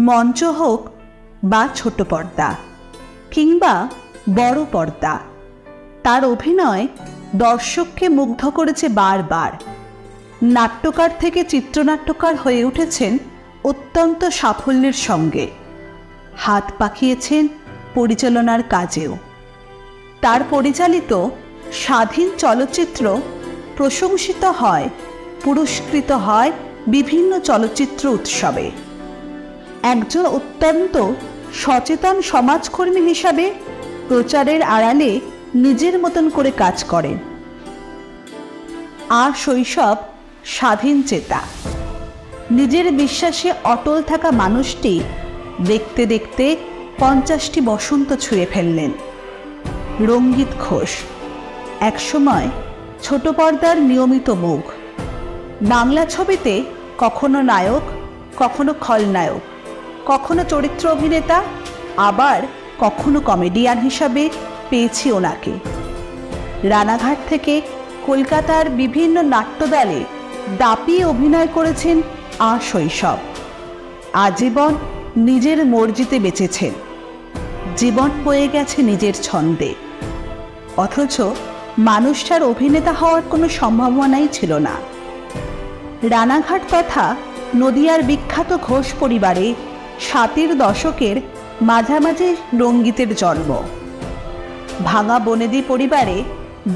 মঞ্চ হোক বা ছোট পর্দা কিংবা বড় পর্দা, তার অভিনয় দর্শককে মুগ্ধ করেছে বারবার। নাট্যকার থেকে চিত্রনাট্যকার হয়ে উঠেছেন অত্যন্ত সাফল্যের সঙ্গে, হাত পাকিয়েছেন পরিচালনার কাজেও। তার পরিচালিত স্বাধীন চলচ্চিত্র প্রশংসিত হয়, পুরস্কৃত হয় বিভিন্ন চলচ্চিত্র উৎসবে। একজন অত্যন্ত সচেতন সমাজকর্মী হিসাবে প্রচারের আড়ালে নিজের মতন করে কাজ করেন। আর শৈশব স্বাধীন চেতা, নিজের বিশ্বাসে অটল থাকা মানুষটি দেখতে দেখতে 50টি বসন্ত ছুঁয়ে ফেললেন। রঙ্গিত ঘোষ একসময় ছোট পর্দার নিয়মিত মুখ। বাংলা ছবিতে কখনো নায়ক, কখনো খলনায়ক, কখনো চরিত্র অভিনেতা, আবার কখনো কমেডিয়ান হিসাবে পেয়েছি ওনাকে। রানাঘাট থেকে কলকাতার বিভিন্ন নাট্যদলে দাপিয়ে অভিনয় করেছেন আর শৈশব। আজীবন নিজের মর্জিতে বেঁচেছেন, জীবন বয়ে গেছে নিজের ছন্দে। অথচ মানুষটার অভিনেতা হওয়ার কোনো সম্ভাবনাই ছিল না। রানাঘাট তথা নদিয়ার বিখ্যাত ঘোষ পরিবারে 60-এর দশকের মাঝামাঝি রঙ্গিতের জন্ম। ভাঙা বনেদি পরিবারে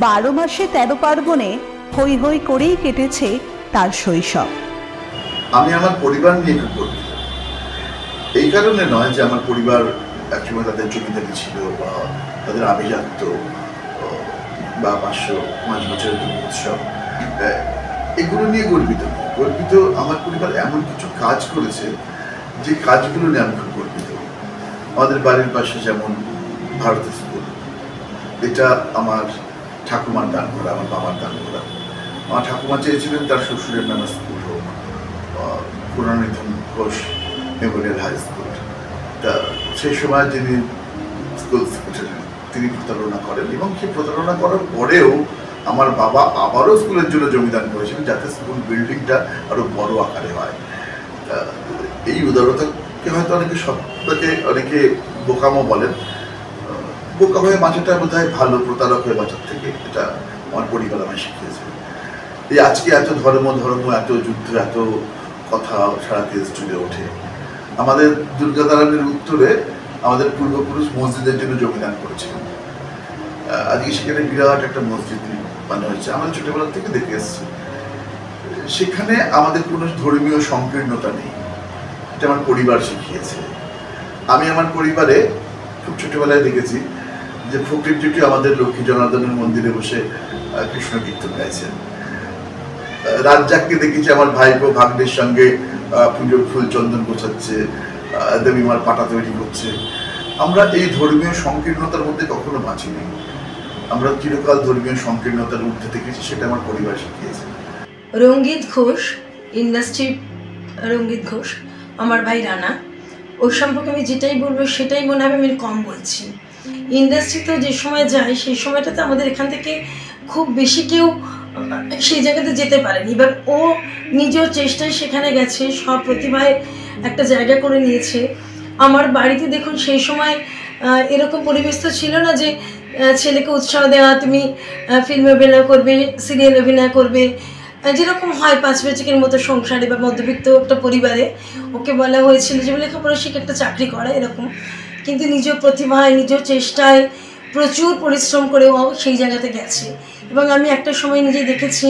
12 মাসে 13 পার্বণে হৈ হৈ করেই কেটেছে তার শৈশব। আমি আমার পরিবার নিয়ে খুব গর্বিত। এই কারণে নয় যে আমার পরিবার একসময় তাদের জমিদারি ছিল বা তাদের আভিজাত্য বা 505 বছরের উৎসব, এগুলো নিয়ে গর্বিত। গর্বিত আমার পরিবার এমন কিছু কাজ করেছে যে কাজগুলো নিয়ে আমি খুব গর্বিত। আমাদের বাড়ির পাশে যেমন ভারত স্কুল, এটা আমার ঠাকুমার দান করা, আমার বাবার দান করা। আমার ঠাকুমা চেয়েছিলেন তার শ্বশুরের নামে স্কুল হোক, পুরনিধন ঘোষ মেমোরিয়াল হাই স্কুল। তা সেই সময় যিনি স্কুল সেক্রেটারি তিনি প্রতারণা করেন, এবং সেই প্রতারণা করার পরেও আমার বাবা আবারও স্কুলের জন্য জমিদান করেছিলেন যাতে স্কুল বিল্ডিংটা আরো বড় আকারে হয়। এই উদারতাকে হয়তো অনেকে বোকামো বলেন। বোকা হয়ে বাঁচাটা বোধ হয় ভালো, প্রতারক হয়ে বাঁচার থেকে। এটা আমার পরিবার আমায় শিখিয়েছে। এই আজকে এত ধর্ম, এত যুদ্ধ, এত কথা সারা দেশ জুড়ে ওঠে। আমাদের দুর্গাতারানের উত্তরে আমাদের পূর্বপুরুষ মসজিদের জন্য জমিদান করেছিলেন। আজকে সেখানে বিরাট একটা মসজিদ বানানো হয়েছে। আমরা ছোটবেলা থেকে দেখে এসেছি। সেখানে আমাদের কোনো ধর্মীয় সংকীর্ণতা নেই, এটা আমার পরিবার শিখিয়েছে। আমি আমার পরিবারে খুব ছোটবেলায় দেখেছি যে ফকির জুটি আমাদের লক্ষ্মী জনার্দনের মন্দিরে বসে কৃষ্ণ কীর্তন গাইছেন। রাজ্জাককে দেখেছি আমার ভাইপো ভাগ্নের সঙ্গে পুজোর ফুল চন্দন গোছাচ্ছে, দেবীমার পাটা তৈরি করছে। আমরা এই ধর্মীয় সংকীর্ণতার মধ্যে কখনো বাঁচিনি। আমরা চিরকাল ধর্মীয় সংকীর্ণতার ঊর্ধ্বে থেকেছি, সেটা আমার পরিবার শিখিয়েছে। রঙ্গিত ঘোষ, ইন্ডাস্ট্রি রঙ্গিত ঘোষ, আমার ভাই রানা। ওর সম্পর্কে আমি যেটাই বলবো সেটাই মনে হবে আমি কম বলছি। ইন্ডাস্ট্রিতে যে সময় যায় সেই সময়টাতে আমাদের এখান থেকে খুব বেশি কেউ সেই জায়গাতে যেতে পারেনি। এবার ও নিজের চেষ্টায় সেখানে গেছে, সব প্রতিভায় একটা জায়গা করে নিয়েছে। আমার বাড়িতে দেখুন সেই সময় এরকম পরিবেশ তো ছিল না যে ছেলেকে উৎসাহ দেওয়া, তুমি ফিল্মে অভিনয় করবে, সিরিয়াল অভিনয় করবে, যেরকম হয় 5 বেচিকের মতো সংসারে বা মধ্যবিত্ত একটা পরিবারে ওকে বলা হয়েছিল যে লেখাপড়া শিখে একটা চাকরি করা, এরকম। কিন্তু নিজ প্রতিভায়, নিজ চেষ্টায় প্রচুর পরিশ্রম করেও সেই জায়গাতে গেছে। এবং আমি একটা সময় নিজে দেখেছি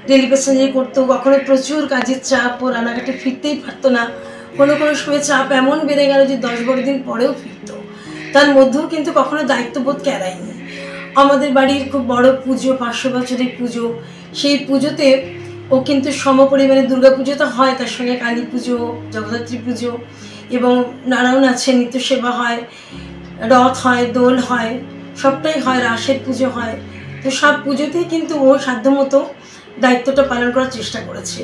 ডেলি প্যাসেঞ্জারি করতো, কখনো প্রচুর কাজের চাপ, ও রানাঘাটে ফিরতেই পারতো না। কোনো সময় চাপ এমন বেড়ে গেল যে 10-12 দিন পরেও ফিরতো। তার মধ্যেও কিন্তু কখনো দায়িত্ববোধ কেড়ায়নি। আমাদের বাড়ির খুব বড় পুজো, 500 বছরের পুজো, সেই পুজোতে ও কিন্তু সমপরিমাণে দুর্গা পুজো তো হয়, তার সঙ্গে কালী পুজো, জগদ্ধাত্রী পুজো এবং নারায়ণ আছে, নিত্য সেবা হয়, রথ হয়, দোল হয়, সবটাই হয়, রাসের পুজো হয়। তো সব পুজোতেই কিন্তু ও সাধ্যমতো দায়িত্বটা পালন করার চেষ্টা করেছে।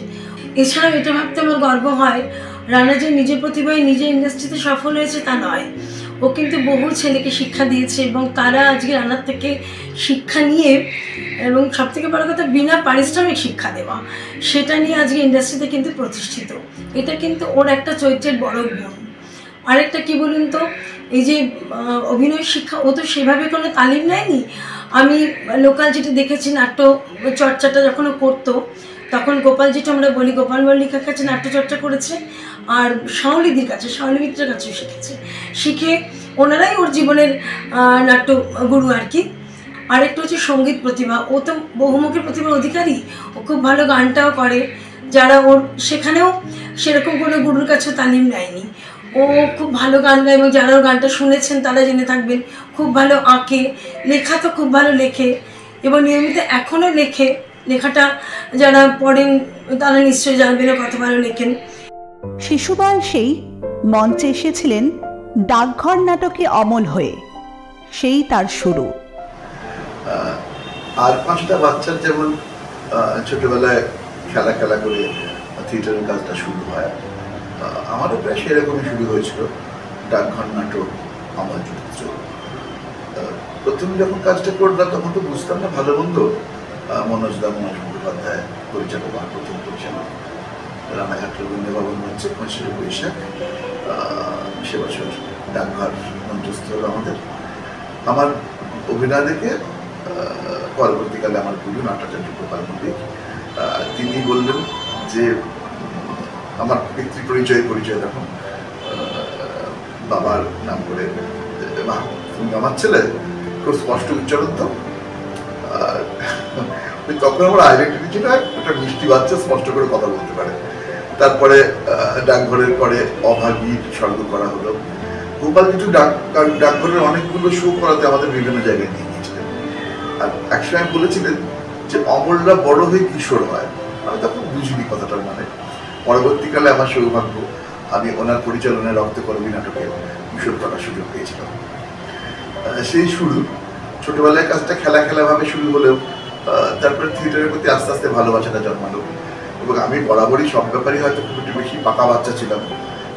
এছাড়াও এটা ভাবতে আমার গর্ব হয়, রানা যে নিজের প্রতিভায় নিজে ইন্ডাস্ট্রিতে সফল হয়েছে তা নয়, ও কিন্তু বহু ছেলেকে শিক্ষা দিয়েছে এবং তারা আজকে রানার থেকে শিক্ষা নিয়ে, এবং সবথেকে বড় কথা বিনা পারিশ্রমিক শিক্ষা দেওয়া, সেটা নিয়ে আজকে ইন্ডাস্ট্রিতে কিন্তু প্রতিষ্ঠিত। এটা কিন্তু ওর একটা চরিত্রের বড় গুণ। আরেকটা কি বলুন তো, এই যে অভিনয় শিক্ষা, ও তো সেভাবে কোনো তালিম নেয়নি। আমি লোকাল যেটা দেখেছি, নাট্য চর্চাটা যখন ও করতো, তখন গোপাল যেটা আমরা বলি, গোপাল মল্লিকার কাছে নাট্যচর্চা করেছে, আর শাওলিদির কাছে, শাওলি মিত্রের কাছেও শিখেছে। শিখে ওনারাই ওর জীবনের নাট্য গুরু আর কি। আরেকটা হচ্ছে সঙ্গীত প্রতিভা, ও তো বহুমুখী প্রতিভার অধিকারী, ও খুব ভালো গানটাও করে, যারা ওর সেখানেও সেরকম কোনো গুরুর কাছেও তালিম নেয়নি। ও খুব ভালো গান গায়, এবং যারা ওর গানটা শুনেছেন তারা জেনে থাকবেন। খুব ভালো আঁকে, লেখা তো খুব ভালো লেখে, এবং নিয়মিত এখনও লেখে। লেখাটা যারা পড়েন তারা নিশ্চয়ই জানবেন কত ভালো লেখেন। শিশু বয়সেই মঞ্চে এসেছিলেন ডাকঘর নাটকে অমল হয়ে, সেই তার শুরু। আর 5টা বাচ্চার যেমন ছোটবেলায় খেলা খেলা করে থিয়েটারের কাজটা শুরু হয়, আমারও প্রায় সেরকমই শুরু হয়েছিল ডাকঘর নাটক অমল চরিত্র। প্রথমে যখন কাজটা করলাম তখন তো বুঝতাম না ভালো মন্দ। মনোজ মুখোপাধ্যায় পরিচালক, প্রথম পরিচালক, রানাঘাট রবীন্দ্র ভবন মঞ্চে 25 বৈশাখ সে বছর ডাকঘর মঞ্চস্থ হলো আমাদের। আমার অভিনয় দেখে পরবর্তীকালে আমার গুরু নাট্যাচার্য গোপাল মল্লিক তিনি বললেন যে, আমার পিতৃ পরিচয় তখন বাবার নাম করে, তুমি আমার ছেলে, খুব স্পষ্ট উচ্চারণ তো। তখন আমার আইডেন্টিটি ছিল একটা মিষ্টি বাচ্চা স্পষ্ট করে কথা বলতে পারে। তারপরে ডাকঘরের পরে অভাগীর স্বর্গ করা হলো। গোপাল কিছু ডাকঘরের অনেকগুলো শো করাতে আমাদের বিভিন্ন জায়গায় নিয়ে গিয়েছিলেন। আর একসময় বলেছিলেন যে অমলরা বড় হয়ে কিশোর হয়। আমি তখন বুঝিনি কথাটার মানে। পরবর্তীকালে আমার সৌভাগ্য, আমি ওনার পরিচালনায় রক্তকরবী নাটকে কিশোর করার সুযোগ পেয়েছিলাম। সেই শুরু ছোটবেলায় কাজটা খেলা ভাবে শুরু হলেও তারপরে থিয়েটারের প্রতি আস্তে আস্তে ভালোবাসাটা জন্মালো। এবং আমি বরাবরই সব ব্যাপারই হয়তো খুব একটু বেশি পাকা বাচ্চা ছিলাম।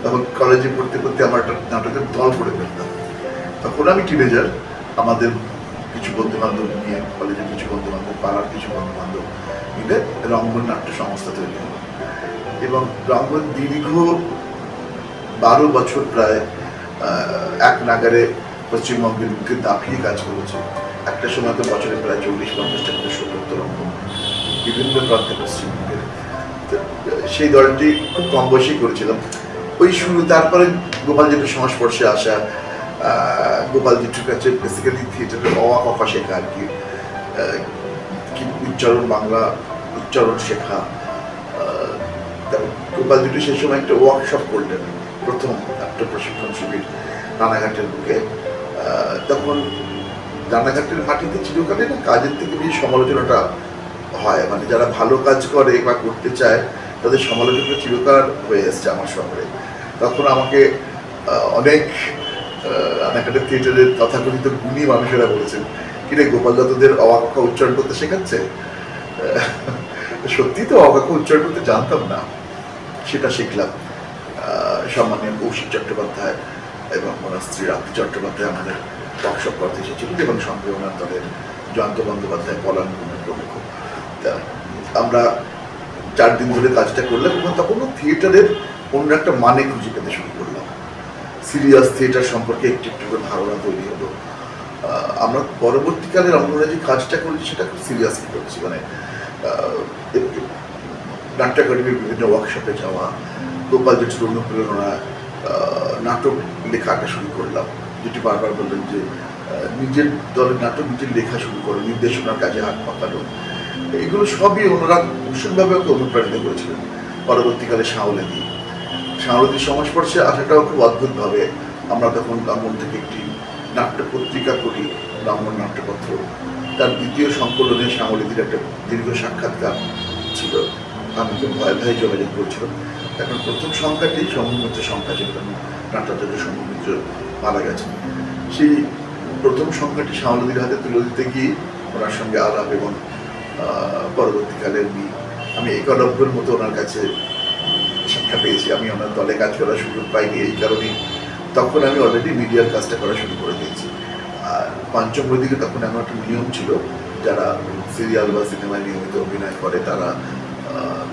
তখন কলেজে পড়তে আমার একটা নাটকের দল করে ফেলতাম। তখন আমি টিনেজার, আমাদের কিছু বন্ধু বান্ধব নিয়ে, কলেজের কিছু বন্ধু বান্ধব, পাড়ার কিছু বন্ধু বান্ধব মিলে রঙ্গন নাট্য সংস্থা তৈরি হলো। এবং রঙ্গন দীর্ঘ 12 বছর প্রায় এক নাগারে পশ্চিমবঙ্গের বুকে দাপিয়ে কাজ করেছে। একটা সময় তো বছরে প্রায় 40-50টা করে শো করতো রঙ্গন বিভিন্ন প্রান্তে পশ্চিমবঙ্গের। সেই দলটি খুব কম বয়সেই করেছিলাম ওই শুরু। তারপরে গোপাল জেঠুর সংস্পর্শে আসা, গোপাল জেঠুর কাছে বেসিক্যালি থিয়েটারের অওয়া কফা শেখা আর কি, উচ্চারণ, বাংলা উচ্চারণ শেখা। গোপাল জেঠু সেই সময় একটা ওয়ার্কশপ করলেন, প্রথম একটা প্রশিক্ষণ শিবির রানাঘাটের বুকে। তখন রানাঘাটের মাটিতে চিরকালে না কাজের থেকে বেশি সমালোচনাটা হয়, মানে যারা ভালো কাজ করে বা করতে চায় তাদের সমালোচনা চিরকাল হয়ে এসছে আমার শহরে। তখন আমাকে অনেক রানাঘাটের থিয়েটারের তথাকথিত গুণী মানুষেরা বলেছেন, কিরে গোপাল দত্তদের অবাক্য উচ্চারণ করতে শেখাচ্ছে। সত্যি তো অবাক্য উচ্চারণ করতে জানতাম না, সেটা শিখলাম। সম্মানীয় কৌশিক চট্টোপাধ্যায় এবং ওনার স্ত্রী রাত্রি চট্টোপাধ্যায় আমাদের ওয়ার্কশপ করতে এসেছিলেন, এবং সঙ্গে ওনার দলের জয়ন্ত বন্দ্যোপাধ্যায়, পলান প্রমুখ। তা আমরা 4 দিন ধরে কাজটা করলাম, এবং তখনও থিয়েটারের অন্য একটা মানে খুঁজে পেতে শুরু করলাম। সিরিয়াস থিয়েটার সম্পর্কে একটু একটু করে ধারণা তৈরি হলো। আমরা পরবর্তীকালে আমরা যে কাজটা করেছি সেটা খুব সিরিয়াসলি করছি, মানে নাট্য একাডেমির বিভিন্ন ওয়ার্কশপে যাওয়া, গোপাল জেঠুর অনুপ্রেরণা, নাটক লেখাটা শুরু করলাম। যেটি বারবার বললেন যে নিজের দলের নাটক নিজের লেখা শুরু করো, নির্দেশনার কাজে হাত পাকালো। এগুলো সবই ওনারা ভীষণভাবে ওকে অনুপ্রাণিত করেছিলেন। পরবর্তীকালে শাওলিদির সংস্পর্শে আসাটাও খুব অদ্ভুতভাবে। আমরা তখন রঙ্গন থেকে একটি নাট্য পত্রিকা করি, রঙ্গন নাট্যপত্র। তার দ্বিতীয় সংকলনে শাওলিদির একটা দীর্ঘ সাক্ষাৎকার ছিল। আমি খুব ভয়ে যোগাযোগ করেছিলাম। এখন প্রথম সংখ্যাটি সমুদ্র সংখ্যা ছিল, নাট্যাচার্য সমুদ্র মারা গেছেন। সেই প্রথম সংখ্যাটি শাওলিদির হাতে তুলে দিতে গিয়ে ওনার সঙ্গে আলাপ, এবং পরবর্তীকালে আমি একলব্যের মতো ওনার কাছে শিক্ষা পেয়েছি। আমি ওনার দলে কাজ করার সুযোগ পাইনি এই কারণেই। তখন আমি অলরেডি মিডিয়ার কাজটা করা শুরু করে দিয়েছি। আর পঞ্চম দিকে তখন আমার একটা নিয়ম ছিল, যারা সিরিয়াল বা সিনেমায় নিয়মিত অভিনয় করে তারা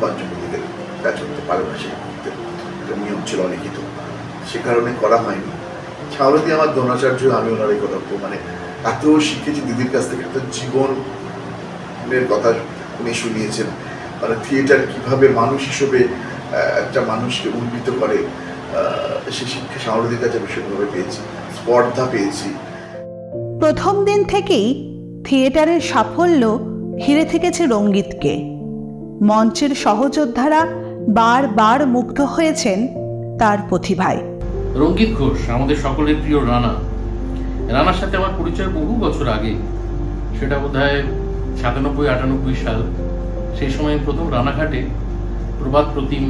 পঞ্চম দিকে কাজ করতে পারে না, সেই নিয়ম ছিল অলিখিত। সে কারণে করা হয়নি। ছাওলদি আমার দ্রোণাচার্য, আমি ওনার এই কথা মানে এত শিখেছি দিদির কাছ থেকে, একটা জীবনের কথা উনি শুনিয়েছেন, মানে থিয়েটার কিভাবে মানুষ হিসেবে একটা মানুষকে উন্নীত করে, সে শিক্ষা ছাওলদির কাছে ভীষণভাবে পেয়েছি, স্পর্ধা পেয়েছি। প্রথম দিন থেকেই থিয়েটারের সাফল্য ঘিরে থেকেছে রঙ্গিতকে। মঞ্চের সহযোদ্ধারা বারবার মুগ্ধ হয়েছেন তার প্রতিভায়। রঙ্গিত ঘোষ আমাদের সকলের প্রিয় রানা। রানার সাথে আমার পরিচয় বহু বছর আগে, সেটা বোধহয় 97-98 সাল। সেই সময় প্রথম রানাঘাটে প্রবাদ প্রতিম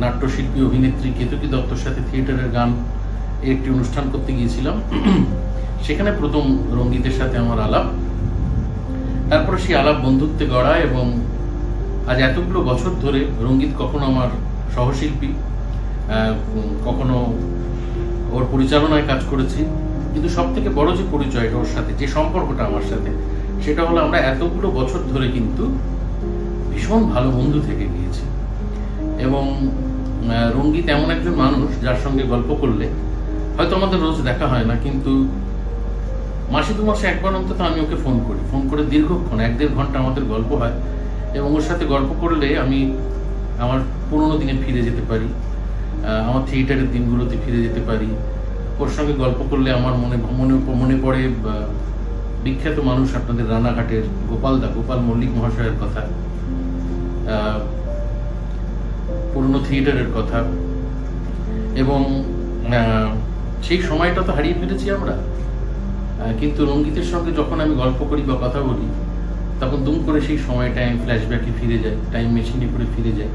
নাট্যশিল্পী অভিনেত্রী কেতকী দত্তর সাথে থিয়েটারের গান একটি অনুষ্ঠান করতে গিয়েছিলাম। সেখানে প্রথম রঙ্গিতের সাথে আমার আলাপ। তারপরে সেই আলাপ বন্ধুত্বে গড়া, এবং আজ এতগুলো বছর ধরে রঙ্গিত কখনো আমার সহশিল্পী, কখনো ওর পরিচালনায় কাজ করেছি, কিন্তু সব থেকে বড় যে পরিচয়টা ওর সাথে, যে সম্পর্কটা আমার সাথে, সেটা হলো আমরা এতগুলো বছর ধরে কিন্তু ভীষণ ভালো বন্ধু থেকে গিয়েছি। এবং রঙ্গিত এমন একজন মানুষ যার সঙ্গে গল্প করলে, হয়তো আমাদের রোজ দেখা হয় না, কিন্তু মাসে 2 মাসে একবার অন্তত আমি ওকে ফোন করে দীর্ঘক্ষণ 1-1.5 ঘন্টা আমাদের গল্প হয়। এবং ওর সাথে গল্প করলে আমি আমার পুরোনো দিনে ফিরে যেতে পারি, আমার থিয়েটারের দিনগুলোতে ফিরে যেতে পারি। ওর সঙ্গে গল্প করলে আমার মনে পড়ে বিখ্যাত মানুষ আপনাদের রানাঘাটের গোপাল মল্লিক মহাশয়ের কথা, পুরনো থিয়েটারের কথা। এবং সেই সময়টা তো হারিয়ে ফেলেছি আমরা, কিন্তু রঙ্গিতের সঙ্গে যখন আমি গল্প করি বা কথা বলি, তখন দুম করে সেই সময়টা আমি ফ্ল্যাশব্যাকে ফিরে যাই, টাইম মেশিনে করে ফিরে যাই।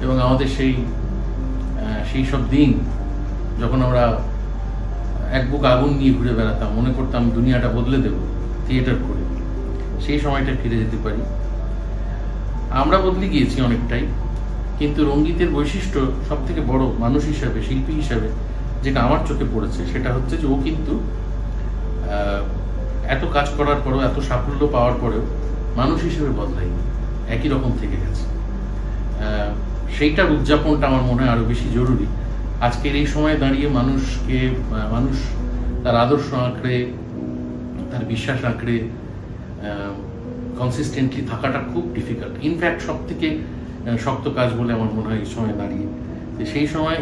এবং আমাদের সেই সব দিন যখন আমরা এক বুক আগুন নিয়ে ঘুরে বেড়াতাম, মনে করতাম দুনিয়াটা বদলে দেব থিয়েটার করে, সেই সময়টা ফিরে যেতে পারি। আমরা বদলে গিয়েছি অনেকটাই, কিন্তু রঙ্গিতের বৈশিষ্ট্য সব থেকে বড় মানুষ হিসাবে, শিল্পী হিসাবে, যেটা আমার চোখে পড়েছে, সেটা হচ্ছে যে ও কিন্তু এত কাজ করার পরেও, এত সাফল্য পাওয়ার পরেও মানুষ হিসেবে বদলায়নি, একই রকম থেকে গেছে। সেইটার উদযাপনটা আমার মনে হয় আরো বেশি জরুরি। আজকের এই সময়ে দাঁড়িয়ে মানুষ তার আদর্শ আঁকড়ে, তার বিশ্বাস আঁকড়ে কনসিস্টেন্টলি থাকাটা খুব ডিফিকাল্ট। ইনফ্যাক্ট সব থেকে শক্ত কাজ বলে আমার মনে হয় এই সময় দাঁড়িয়ে।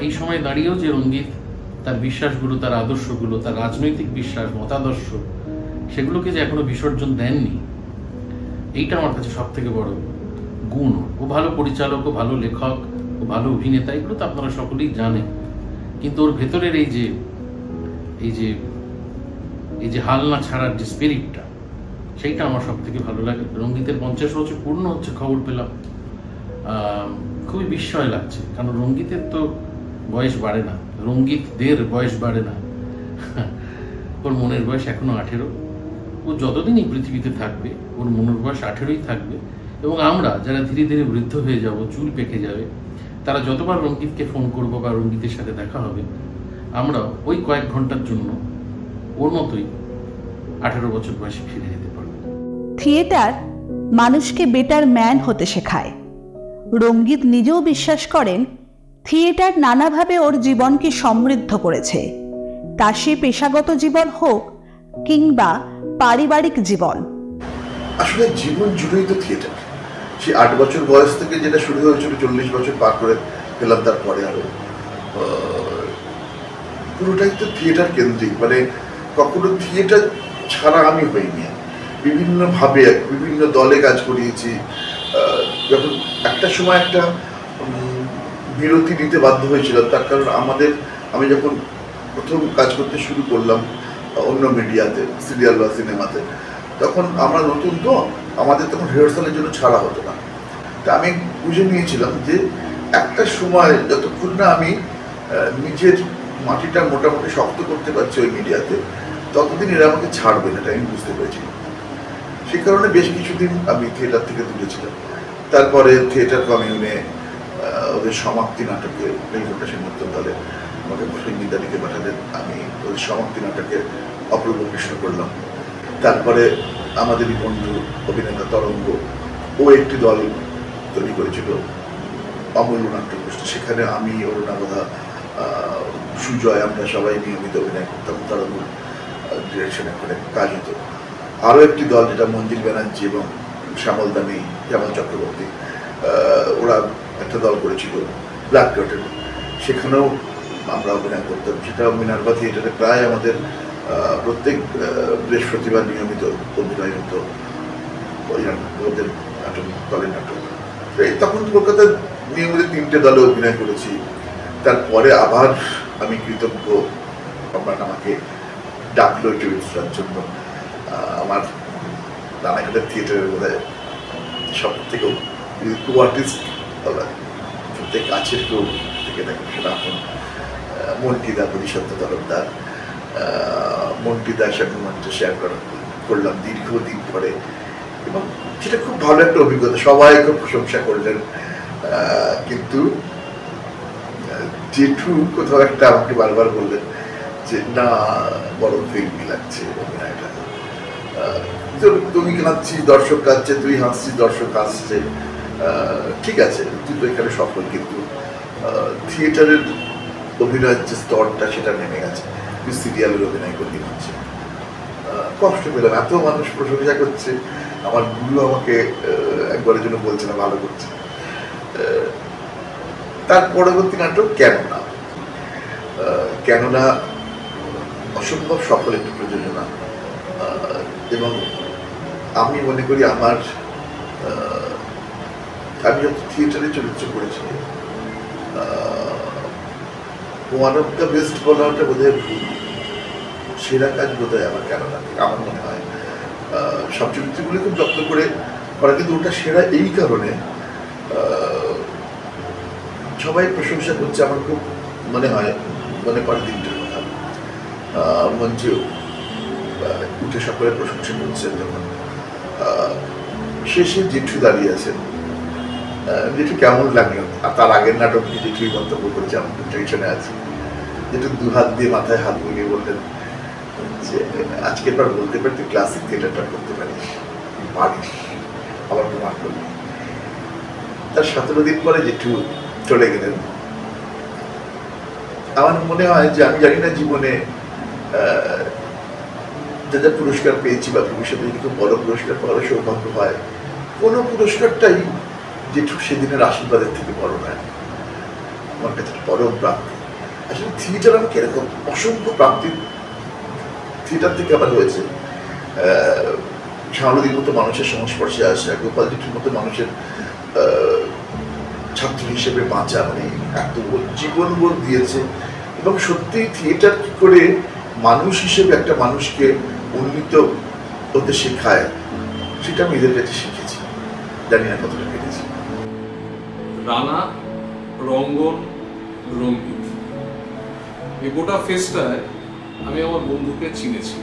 এই সময় দাঁড়িয়েও যে রঙ্গিত তার বিশ্বাসগুলো, তার আদর্শগুলো, তার রাজনৈতিক বিশ্বাস, মতাদর্শ, সেগুলোকে যে এখনো বিসর্জন দেননি, এইটা আমার কাছে সব থেকে বড় গুণ। ও ভালো পরিচালক, ও ভালো লেখক, ও ভালো অভিনেতা, এগুলো তো আপনারা সকলেই জানেন। কিন্তু ওর ভেতরের এই যে হাল না ছাড়ার যে স্পিরিটটা, সেইটা আমার সব থেকে ভালো লাগে। রঙ্গিতের 50 বছর পূর্ণ হচ্ছে, খবর পেলাম, খুবই বিস্ময় লাগছে। কারণ রঙ্গিতের তো বয়স বাড়ে না, রঙ্গিতদের বয়স বাড়ে না। ওর মনের বয়স এখনো 18। ও যতদিন এই পৃথিবীতে থাকবে, ওর মনের বয়স 18ই থাকবে। এবং আমরা যারা ধীরে ধীরে বৃদ্ধ হয়ে যাব, চুল পেকে যাবে, তারা যতবার রঙ্গিতকে ফোন করবো বা রঙ্গিতের সাথে দেখা হবে, আমরা ওই কয়েক ঘন্টার জন্য ওর মতোই 18 বছর বয়সে ফিরে যেতে পারবো। থিয়েটার মানুষকে বেটার ম্যান হতে শেখায়। রঙ্গিত নিজেও বিশ্বাস করেন থিয়েটার নানাভাবে ওর জীবনকে সমৃদ্ধ করেছে, তা সে পেশাগত জীবন হোক কিংবা পারিবারিক জীবন। আসলে জীবন জুড়েই তো থিয়েটার। সে 8 বছর বয়স থেকে যেটা শুরু হয়েছিল, 40 বছর পার করে ফেলাম, তারপরে আরো পুরোটাই তো থিয়েটার কেন্দ্রিক। মানে কখনো থিয়েটার ছাড়া আমি হইনি। বিভিন্নভাবে বিভিন্ন দলে কাজ করিয়েছি। যখন একটা সময় একটা বিরতি নিতে বাধ্য হয়েছিলাম, তার কারণ আমি যখন প্রথম কাজ করতে শুরু করলাম অন্য মিডিয়াতে, সিরিয়াল বা সিনেমাতে, তখন আমরা নতুন তো, আমাদের তখন রিহার্সালের জন্য ছাড়া হতো না। তা আমি বুঝে নিয়েছিলাম যে একটা সময় যতক্ষণ না আমি নিজের মাটিটা মোটামুটি শক্ত করতে পারছি ওই মিডিয়াতে, ততদিন এরা আমাকে ছাড়বে না, এটা আমি বুঝতে পেরেছিলাম। সেই কারণে বেশ কিছুদিন আমি থিয়েটার থেকে দূরেছিলাম। তারপরে থিয়েটার কমিউনে ওদের সমাপ্তি নাটকে নীলকণ্ঠ সেনগুপ্ত দলে আমাকে সঙ্গীতা লিখে পাঠালেন। আমি ওদের সমাপ্তি নাটকে অপূর্ব কৃষ্ণ করলাম। তারপরে আমাদেরই বন্ধু অভিনেতা তরঙ্গ, ও একটি দল তৈরি করেছিল অমূল্য নাট্যগোষ্ঠী। সেখানে আমি, অরুণাবধা, সুজয় আমরা সবাই নিয়মিত অভিনয় করতাম, তারা ডিরেকশনে করে কাজ হতো। আরও একটি দল যেটা মঞ্জিল ব্যানার্জি এবং শ্যামল দামি, শ্যামল চক্রবর্তী, ওরা একটা দল করেছিল ব্ল্যাক কার্টেন, সেখানেও আমরা অভিনয় করতাম। সেটা মিনার্ভা থিয়েটারে প্রায় আমাদের প্রত্যেক বৃহস্পতিবার নিয়মিত অভিনয় হতো, ওদের নাটক, দলের নাটক। তখন কলকাতার নিয়মিত 3টে দলে অভিনয় করেছি। তারপরে আবার আমি কৃতজ্ঞ, আমার আমাকে ডাকলো চরিত্রের জন্য। আমার রানাঘাটের থিয়েটারের বোধহয় সব থেকে আর্টিস্ট সবথেকে কাছের কেউ থেকে থাকে, সেটা এখন মন্টিদা, পরিষদ্য তরফদার। মন্টিদার সাথে মঞ্চে শেয়ার করলাম দীর্ঘদিন পরে, এবং সেটা খুব ভালো একটা অভিজ্ঞতা। সবাই খুব প্রশংসা করলেন, কিন্তু জেঠু কোথাও একটা আমাকে বারবার বললেন যে না, বড় ফিল্মি লাগছে অভিনয়টা, তুমি কাঁদছিস দর্শক কাঁদছে, তুই হাসছিস দর্শক হাসছে, ঠিক আছে তুই তো এখানে সফল, কিন্তু থিয়েটারের অভিনয়ের যে স্তরটা সেটা নেমে গেছে, তুই সিরিয়ালের অভিনয় করতে হচ্ছে। কষ্ট পেলাম, এত মানুষ প্রশংসা করছে, আমার গুরু আমাকে একবারের জন্য বলছে না ভালো করছে। তার পরবর্তী নাটক কেননা অসম্ভব সফল একটি প্রযোজনা, এবং আমি মনে করি আমি যত থিয়েটারে চরিত্র করেছি, ওয়ান অফ দ্য বেস্ট বলাটা বোধহয় ভুল, সেরা কাজ বোধহয় আমার কেননা, আমার মনে হয়। সব চরিত্রগুলি খুব যত্ন করে করা, কিন্তু ওটা সেরা এই কারণে সবাই প্রশংসা করছে। আমার খুব মনে পড়ে দিনটার কথা, মঞ্চেও উঠে সকলে প্রশংসা করছেন যখন শেষে জেঠু দাঁড়িয়ে আছেন, জেঠু কেমন লাগলো। আর তার আগের নাটক জেঠুই মন্তব্য করেছে, আমি খুব টেনশনে আছি। জেঠু 2 হাত দিয়ে মাথায় হাত বুলিয়ে বললেন যে আজকের পর বলতে পারি তুই ক্লাসিক থিয়েটারটা করতে পারিস, আবার প্রমাণ করবি। তার 17 দিন পরে জেঠু চলে গেলেন। আমার মনে হয় যে আমি জানি না জীবনে যা পুরস্কার পেয়েছি বা ভবিষ্যতে যদি খুব বড় পুরস্কার পাওয়ার সৌভাগ্য হয়, কোনো পুরস্কারটাই জেঠু সেদিনের আশীর্বাদের থেকে বড় নয়। আমার কাছে পরম প্রাপ্তি। আসলে থিয়েটার আমাকে এরকম অসংখ্য প্রাপ্তির থিয়েটার থেকে আবার হয়েছে। শাহরুদির মতো মানুষের সংস্পর্শে আসা, গোপাল জেঠুর মতো মানুষের ছাত্র হিসেবে বাঁচা, মানে এত জীবনবোধ দিয়েছে। এবং সত্যি থিয়েটার কি করে মানুষ হিসেবে একটা মানুষকে উন্নীত হতে শেখায়, সেটা আমি এদের কাছে শিখেছি, জানি না কতটা পেরেছি। রানা, রঙ্গন, রঙ্গিত, এই গোটা ফেসটায় আমি আমার বন্ধুকে চিনেছি।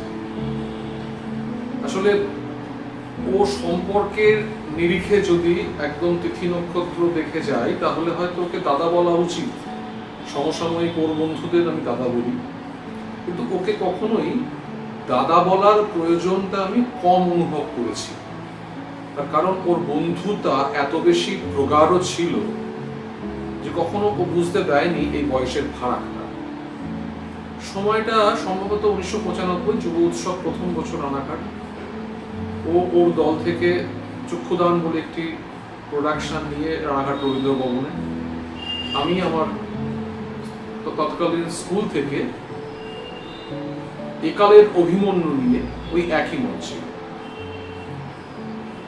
আসলে ও সম্পর্কের নিরিখে যদি একদম তিথি নক্ষত্র দেখে যাই, তাহলে হয়তো ওকে দাদা বলা উচিত। সমসাময়িক ওর বন্ধুদের আমি দাদা বলি, কিন্তু ওকে কখনোই দাদা বলার প্রয়োজনটা আমি কম অনুভব করেছি। তার কারণ ওর বন্ধুতা এত বেশি প্রগাঢ় ছিল যে কখনো ও বুঝতে দেয়নি এই বয়সের ফারাকটা। সময়টা সম্ভবত 1995 যুব উৎসব প্রথম বছর রানাঘাট। ওর দল থেকে চক্ষুদান বলে একটি প্রোডাকশন নিয়ে রানাঘাট রবীন্দ্র ভবনে, আমি আমার তৎকালীন স্কুল থেকে একালের অভিমন্যু নিয়ে ওই একই মঞ্চে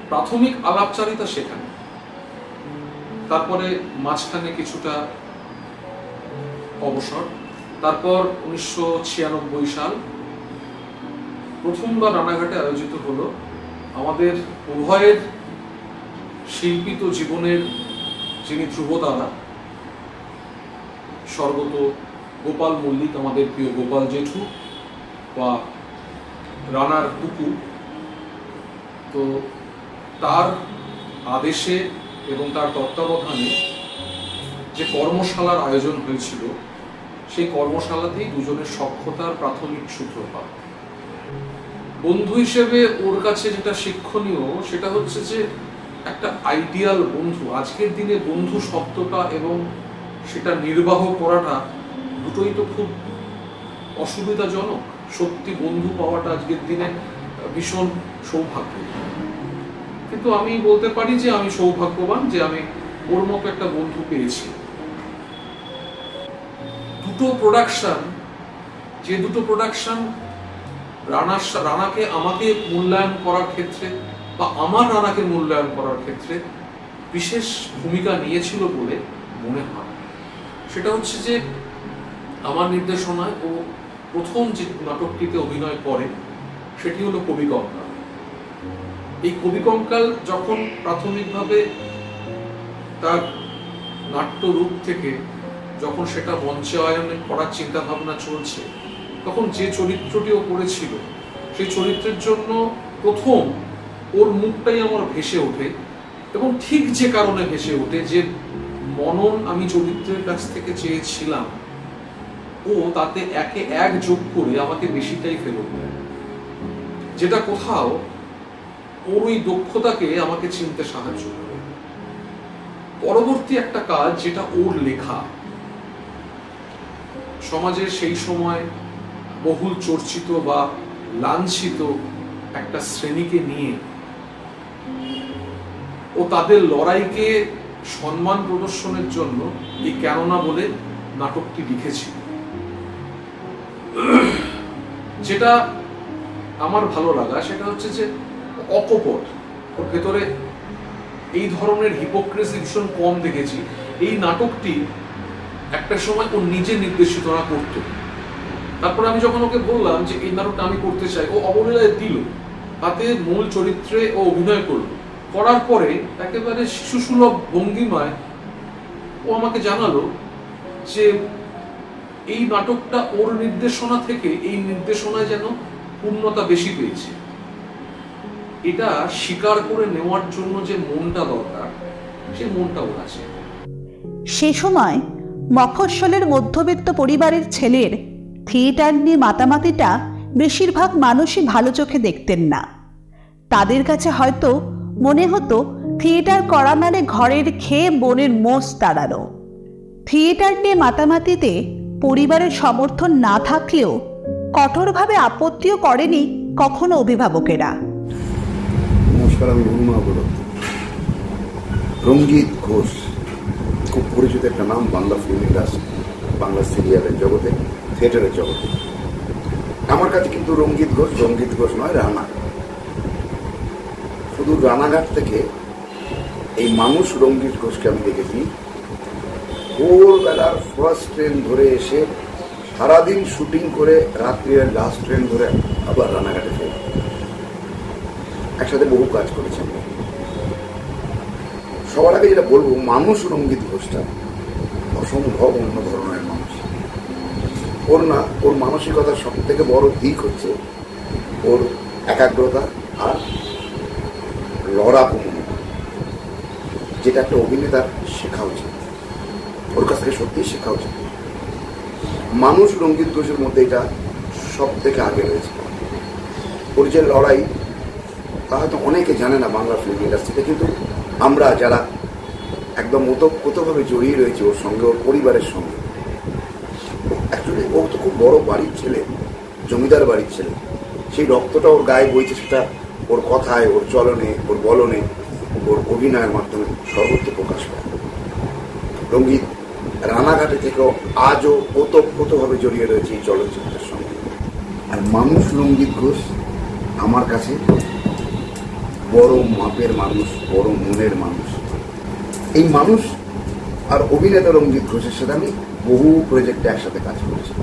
প্রাথমিক আলাপচারিতা সেখানে। তারপরে মাঝখানে কিছুটা অবসর। তারপর 1996 সাল প্রথমবার রানাঘাটে আয়োজিত হলো আমাদের উভয়ের শিল্পিত জীবনের যিনি ধ্রুবতারা, স্বর্গত গোপাল মল্লিক, আমাদের প্রিয় গোপাল জেঠু বা রানার টুকু। তো তার আদেশে এবং তার তত্ত্বাবধানে যে কর্মশালার আয়োজন হয়েছিল, সেই কর্মশালাতেই দুজনের সখ্যতার প্রাথমিক সূত্রপাত। বন্ধু হিসেবে ওর কাছে যেটা শিক্ষণীয় সেটা হচ্ছে যে একটা আইডিয়াল বন্ধু, আজকের দিনে বন্ধু শব্দটা এবং সেটা নির্বাহ করাটা দুটো দুটোই তো খুব অসুবিধাজনক। সত্যি বন্ধু পাওয়াটা আজকের দিনে ভীষণ সৌভাগ্য, কিন্তু আমি বলতে পারি যে আমি সৌভাগ্যবান যে আমি ওর মতো একটা বন্ধু পেয়েছি। দুটো প্রোডাকশন রানাকে আমাকে মূল্যায়ন করার ক্ষেত্রে বা আমার রানাকে মূল্যায়ন করার ক্ষেত্রে বিশেষ ভূমিকা নিয়েছিল বলে মনে হয়। সেটা হচ্ছে যে আমার নির্দেশনায় ও প্রথম যে নাটকটিতে অভিনয় করে সেটি হলো কবি কঙ্কাল। এই কবি কঙ্কাল যখন প্রাথমিকভাবে তার নাট্যরূপ থেকে যখন সেটা মঞ্চায়নে করার চিন্তা ভাবনা চলছে, তখন যে চরিত্রটি ও করেছিল সেই চরিত্রের জন্য প্রথম ওর মুখটাই আমার ভেসে ওঠে, এবং ঠিক যে কারণে ভেসে ওঠে, যে মনন আমি চরিত্রের কাছ থেকে চেয়েছিলাম, ও তাতে একে এক যোগ করে আমাকে বেশিটাই ফেরত দেয়, যেটা কোথাও ওর ওই দক্ষতাকে আমাকে চিনতে সাহায্য করে। পরবর্তী একটা কাজ যেটা ওর লেখা, সমাজের সেই সময় বহুল চর্চিত বা লাঞ্ছিত একটা শ্রেণীকে নিয়ে ও তাদের লড়াইকে সম্মান প্রদর্শনের জন্য এই কেননা বলে নাটকটি লিখেছিল। যেটা আমার ভালো লাগা সেটা হচ্ছে যে অকপট, ওর ভেতরে এই ধরনের হিপোক্রেসি ভীষণ কম দেখেছি। এই নাটকটি একটা সময় ও নিজে নির্দেশিতনা করত, তারপরে আমি যখন ওকে বললাম যে এই নাটকটা আমি করতে চাই, ও অবলীলায় দিল, তাতে মূল চরিত্রে ও অভিনয় করলো। করার পরে একেবারে শিশুসুলভ ভঙ্গিমায় ও আমাকে জানালো যে এই নাটকটা ওর নির্দেশনা থেকে এই নির্দেশনায় যেন পূর্ণতা বেশি পেয়েছে। এটা স্বীকার করে নেওয়ার জন্য যে মনটা দরকার, সেই মনটা ওর আছে। সে সময় মফস্বলের মধ্যবিত্ত পরিবারের ছেলের থিয়েটার নিয়ে মাতামাতিটা বেশিরভাগ মানুষই ভালো চোখে দেখতেন না। তাদের কাছে হয়তো মনে হতো থিয়েটার করা মানে ঘরের খেয়ে বোনের মোষ তাড়ানো। থিয়েটার নিয়ে মাতামাতিতে পরিবারের সমর্থন না থাকলেও কঠোরভাবে আপত্তিও করেনি কখনো অভিভাবকেরা। নমস্কার, আমি রঙ্গিত ঘোষ খুব পরিচিত একটা নাম বাংলা ফিল্ম ইন্ডাস্ট্রি, বাংলা সিরিয়ালের জগতে, থিয়েটারের জগতে। আমার কাছে কিন্তু রঙ্গিত ঘোষ নয়, রানা। শুধু রানাঘাট থেকে এই মানুষ রঙ্গিত ঘোষকে আমি দেখেছি ভোরবেলার ফার্স্ট ট্রেন ধরে এসে সারাদিন শুটিং করে রাত্রির লাস্ট ট্রেন ধরে আবার রানাঘাটে ফেরে। একসাথে বহু কাজ করেছেন। সবার আগে যেটা বলবো, মানুষ রঙ্গিত ঘোষটা অসম্ভব অন্য ধরনের মানুষ। ওর মানসিকতার সব থেকে বড় দিক হচ্ছে ওর একাগ্রতা আর লড়াকু মনোভাব, যেটা একটা অভিনেতার শেখা উচিত। ওর কাছ থেকে সত্যিই শেখা উচিত। মানুষ রঙ্গিত ঘোষের মধ্যে এটা সব থেকে আগে রয়েছে। ওর যে লড়াই, তা হয়তো অনেকে জানে না বাংলা ফিল্ম ইন্ডাস্ট্রিতে, কিন্তু আমরা যারা একদম ওতপ্রোতভাবে জড়িয়ে রয়েছে ওর সঙ্গে, ওর পরিবারের সঙ্গে। অ্যাকচুয়ালি ও তো খুব বড় বাড়ির ছেলে, জমিদার বাড়ির ছেলে। সেই রক্তটা ওর গায়ে বইছে, সেটা ওর কথায়, ওর চলনে, ওর বলনে, ওর অভিনয়ের মাধ্যমে সর্বত্র প্রকাশ পায়। রঙ্গিত রানাঘাটে থেকেও আজও ওতপ্রোতভাবে জড়িয়ে রয়েছে এই চলচ্চিত্রের সঙ্গে। আর মানুষ রঙ্গিত ঘোষ আমার কাছে বড় মাপের মানুষ, বড় মনের মানুষ। এই মানুষ আর অভিনেতা রঙ্গিত ঘোষের সাথে আমি বহু প্রজেক্টে একসাথে কাজ করেছি,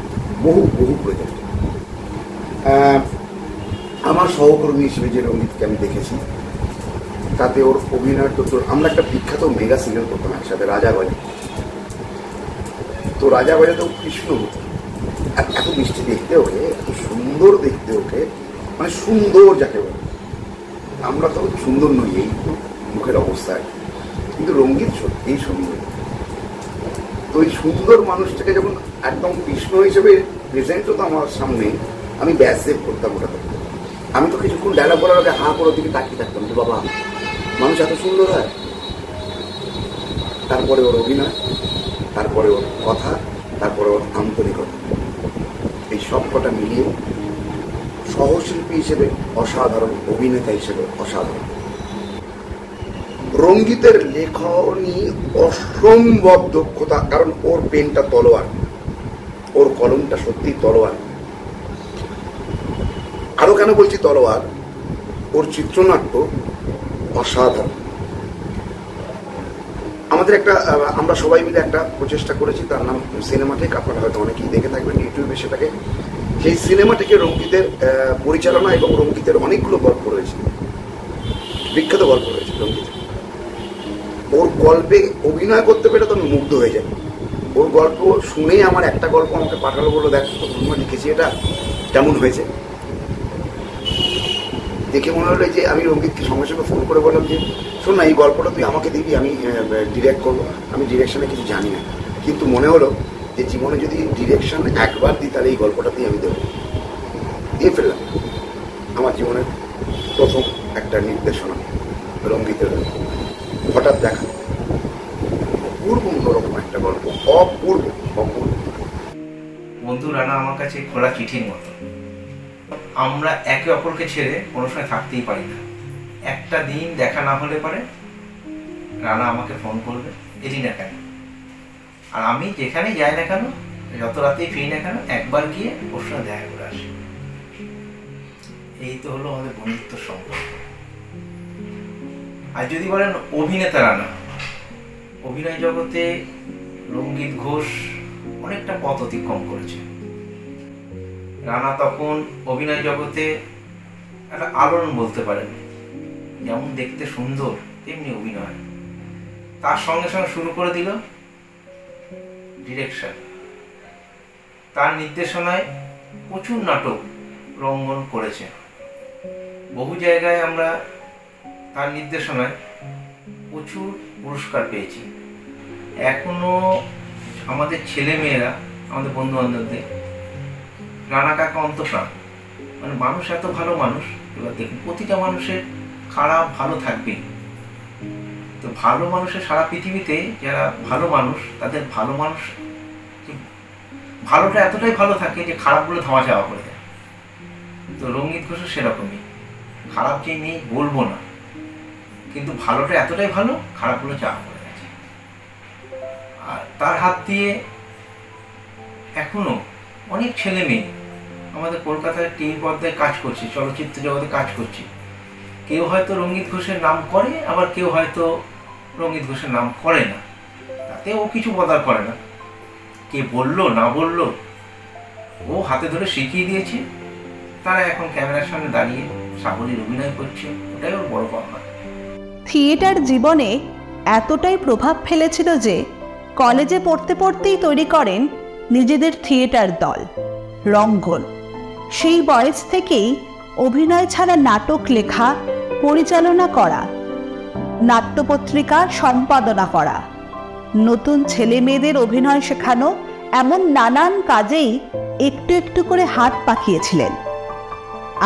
বহু প্রজেক্টে। আমার সহকর্মী হিসেবে যে রঙ্গিতকে আমি দেখেছি, তাতে ওর অভিনয়ের তো আমরা একটা বিখ্যাত মেগা সিরিয়াল করতাম একসাথে, রাজাবাড়ি। তো রাজাবাড়িতেও কৃষ্ণ হতো, এত মিষ্টি দেখতে ওকে, এত সুন্দর দেখতে ওকে, মানে সুন্দর যাকে বলে। আমরা তো সুন্দর নই, এই মুখের অবস্থায়, কিন্তু রঙ্গিত সত্যিই সুন্দর। তো এই সুন্দর মানুষটাকে যখন একদম কৃষ্ণ হিসেবে প্রেজেন্ট হতো আমার সামনে, আমি ব্যাসেভ করতাম ওটাতে। আমি তো কিছুক্ষণ ডায়লগ বলার আগে হাঁ করে দিকে তাকিয়ে থাকতাম যে বাবা, মানুষ এত সুন্দর হয়। তারপরে ওর অভিনয়, তারপরে ওর কথা, তারপরে ওর আন্তরিকতা, এই সব কটা মিলিয়ে সহশিল্পী হিসেবে অসাধারণ, অভিনেতা হিসেবে অসাধারণ। রঙ্গিতের লেখনী অসম্ভব দক্ষতা, কারণ ওর পেনটা তলোয়ার, ওর কলমটা সত্যি তলোয়ার। আরো কেন বলছি তলোয়ার, ওর চিত্রনাট্য অসাধারণ। আমাদের আমরা সবাই মিলে একটা প্রচেষ্টা করেছি, তার নাম সিনেমাটেক, আপনারা হয়তো অনেকেই দেখে থাকবেন ইউটিউবে সেটাকে। সেই সিনেমাটিকে রঙ্গিতের পরিচালনা এবং রঙ্গিতের অনেকগুলো গল্প রয়েছে, বিখ্যাত গল্প রয়েছে রঙ্গিতের। ওর গল্পে অভিনয় করতে পেরে তো আমি মুগ্ধ হয়ে যাই। ওর গল্প শুনেই আমার একটা গল্প আমাকে পাঠালো, বললো দেখ তো লিখেছি, এটা কেমন হয়েছে। দেখে মনে হলো যে আমি রঙ্গিতকে সঙ্গে সঙ্গে ফোন করে বললাম যে শোন না, এই গল্পটা তুই আমাকে দিবি, আমি ডিরেক্ট করবো। আমি ডিরেকশনে কিছু জানি না, কিন্তু মনে হলো যে জীবনে যদি ডিরেকশন একবার দিই তাহলে এই গল্পটা আমি দেবো। দিয়ে ফেললাম। আমার জীবনের প্রথম একটা নির্দেশনা রঙ্গিতের, হঠাৎ দেখা, অপূর্ব অন্যরকম একটা গল্প, অপূর্ব অপূর্ব। বন্ধু রানা আমার কাছে খোলা চিঠির মতো। আমরা একে অপরকে ছেড়ে কোনো সময় থাকতেই পারি না। একটা দিন দেখা না হলে পরে রানা আমাকে ফোন করবে, এলি না কেন, আর আমি যেখানে যাই না কেন, যত রাতেই ফিরি না কেন, একবার গিয়ে ওর সঙ্গে দেখা করে আসি। এই তো হলো আমাদের বন্ধুত্ব সম্পর্ক। আর যদি বলেন অভিনেতা রানা, অভিনয় জগতে রঙ্গিত ঘোষ অনেকটা পথ অতিক্রম করেছে। রানা তখন অভিনয় জগতে একটা আলোড়ন বলতে পারেন, যেমন দেখতে সুন্দর তেমনি অভিনয়। তার সঙ্গে সঙ্গে শুরু করে দিল ডিরেকশন। তার নির্দেশনায় প্রচুর নাটক রঙ্গন করেছে। বহু জায়গায় আমরা তার নির্দেশনায় প্রচুর পুরস্কার পেয়েছি। এখনো আমাদের ছেলে মেয়েরা, আমাদের বন্ধু বান্ধবদের রানা কাকা অন্তপ্রাণ। মানে মানুষ এত ভালো মানুষ। এবার দেখুন, প্রতিটা মানুষের খারাপ ভালো থাকবেই। তো ভালো মানুষের সারা পৃথিবীতে যারা ভালো মানুষ, তাদের ভালো মানুষ ভালোটা এতটাই ভালো থাকে যে খারাপগুলো ধামা চাওয়া করে দেয়। তো রঙ্গিত ঘোষও সেরকমই, খারাপ যে নেই বলবো না, কিন্তু ভালোটা এতটাই ভালো, খারাপগুলো চাওয়া করে গেছে। আর তার হাত দিয়ে এখনো অনেক ছেলে মেয়ে আমাদের কলকাতার টিভি পর্দায় কাজ করছে, চলচ্চিত্র জগতে কাজ করছে। কেউ হয়তো রঙ্গিত ঘোষের নাম করে, আবার কেউ হয়তো রঙ্গিত ঘোষের নাম করে না, তাতে ও কিছু বদার করে না। কে বললো না বললো, ও হাতে ধরে শিখিয়ে দিয়েছে। তারা এখন ক্যামেরার সামনে দাঁড়িয়ে সাবলীল অভিনয় করছে, ওটাই ওর বড় পাওনা। থিয়েটার জীবনে এতটাই প্রভাব ফেলেছিল যে কলেজে পড়তে পড়তেই তৈরি করেন নিজেদের থিয়েটার দল রঙ্গন। সেই বয়স থেকেই অভিনয় ছাড়া নাটক লেখা, পরিচালনা করা, নাট্যপত্রিকা সম্পাদনা করা, নতুন ছেলে মেয়েদের অভিনয় শেখানো, এমন নানান কাজেই একটু একটু করে হাত পাকিয়েছিলেন।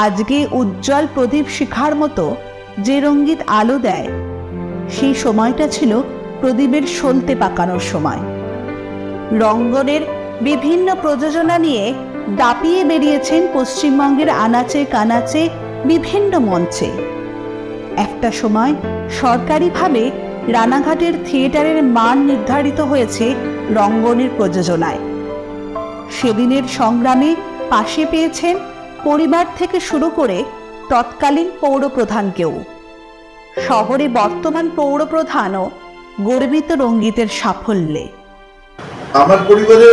আজকে উজ্জ্বল প্রদীপ শিখার মতো যে রঙ্গিত আলো দেয়, সেই সময়টা ছিল প্রদীপের সলতে পাকানোর সময়। রঙ্গনের বিভিন্ন প্রযোজনা নিয়ে দাপিয়ে বেরিয়েছেন পশ্চিমবঙ্গের আনাচে কানাচে, বিভিন্ন মঞ্চে। একটা সময় সরকারিভাবে রানাঘাটের থিয়েটারের মান নির্ধারিত হয়েছে রঙ্গনের প্রযোজনায়। সেদিনের সংগ্রামে পাশে পেয়েছেন পরিবার থেকে শুরু করে তৎকালীন পৌরপ্রধানকেও। শহরে বর্তমান পৌরপ্রধানও গর্বিত রঙ্গিতের সাফল্যে। আমার পরিবারে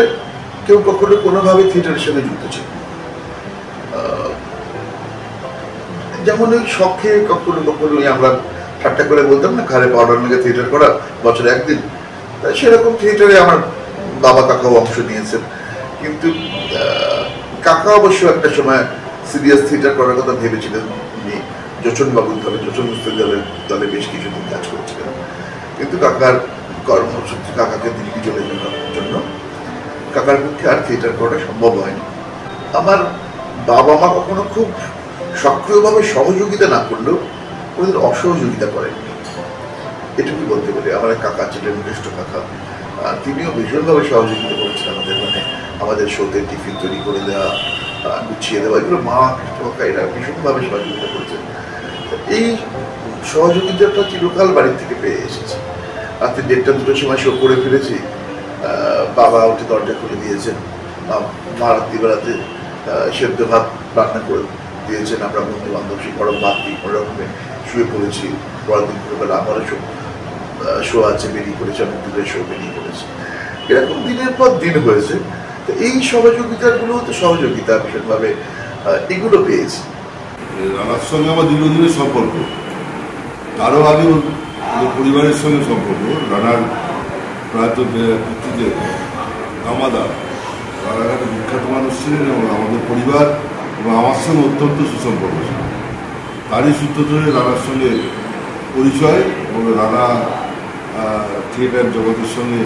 কেউ কখনো কোনোভাবে থিয়েটারের সঙ্গে যুক্ত ছিল, যেমন ওই শখে কখনো কখনো আমরা ঠাট্টা করে বলতাম না, ঘরে পাউডার মেঘে থিয়েটার করা বছরে একদিন, সেরকম থিয়েটারে আমার বাবা কাকাও অংশ নিয়েছেন। কিন্তু কাকা অবশ্য একটা সময় সিরিয়াস থিয়েটার করার কথা ভেবেছিলেন। উনি যোচনবাবুর দলে, যোচন দলে বেশ কিছুদিন কাজ করছিলেন, কিন্তু কাকার কর্মসূত্রে কাকাকে দিল্লি চলে যাওয়ার জন্য কাকার পক্ষে আর থিয়েটার করা সম্ভব হয়নি। আমার বাবা মা কখনো খুব সক্রিয়ভাবে সহযোগিতা না করলেও ওদের অসহযোগিতা করেননি, এটুকুই বলতে পারি। আমার কাকা ছিলেন জ্যেষ্ঠ কাকা, তিনিও ভীষণভাবে সহযোগিতা করেছেন আমাদের, মানে আমাদের শোতে টিফিন তৈরি করে দেওয়া, গুছিয়ে দেওয়া, এগুলো মা কৃষ্ণকা এরা ভীষণভাবে সহযোগিতা করেছেন। এই সহযোগিতাটা চিরকাল বাড়ির থেকে পেয়ে এসেছি। রাত্রি 1টা-2টার সময় শো করে ফিরেছি, বাবা উঠে দরজা খুলে দিয়েছেন, মা রাত্রিবেলাতে সেদ্ধ ভাত রান্না করে দিয়েছেন, আমরা বন্ধু বান্ধব সেই গরম ভাত দিয়ে কোনো রকমে শুয়ে পড়েছি। পরের দিন ভোরবেলা আমারও শো আছে, বেরিয়ে পড়েছে, অনেক দূরের শো বেরিয়ে পড়েছে। এরকম দিনের পর দিন হয়েছে। তো এই সহযোগিতাগুলো তো সহযোগিতা ভীষণভাবে এগুলো পেয়েছি। রানার সঙ্গে আমার দীর্ঘদিনের সম্পর্ক, তারও আগে পরিবারের সঙ্গে সম্পর্ক। রানার প্রায়ত পিতৃদেব দামাদা রানাঘাটে বিখ্যাত মানুষ ছিলেন এবং আমাদের পরিবার এবং আমার সঙ্গে অত্যন্ত সুসম্পর্ক ছিল। তারই সূত্র ধরে রানার সঙ্গে পরিচয় এবং রানা থিয়েটার জগতের সঙ্গে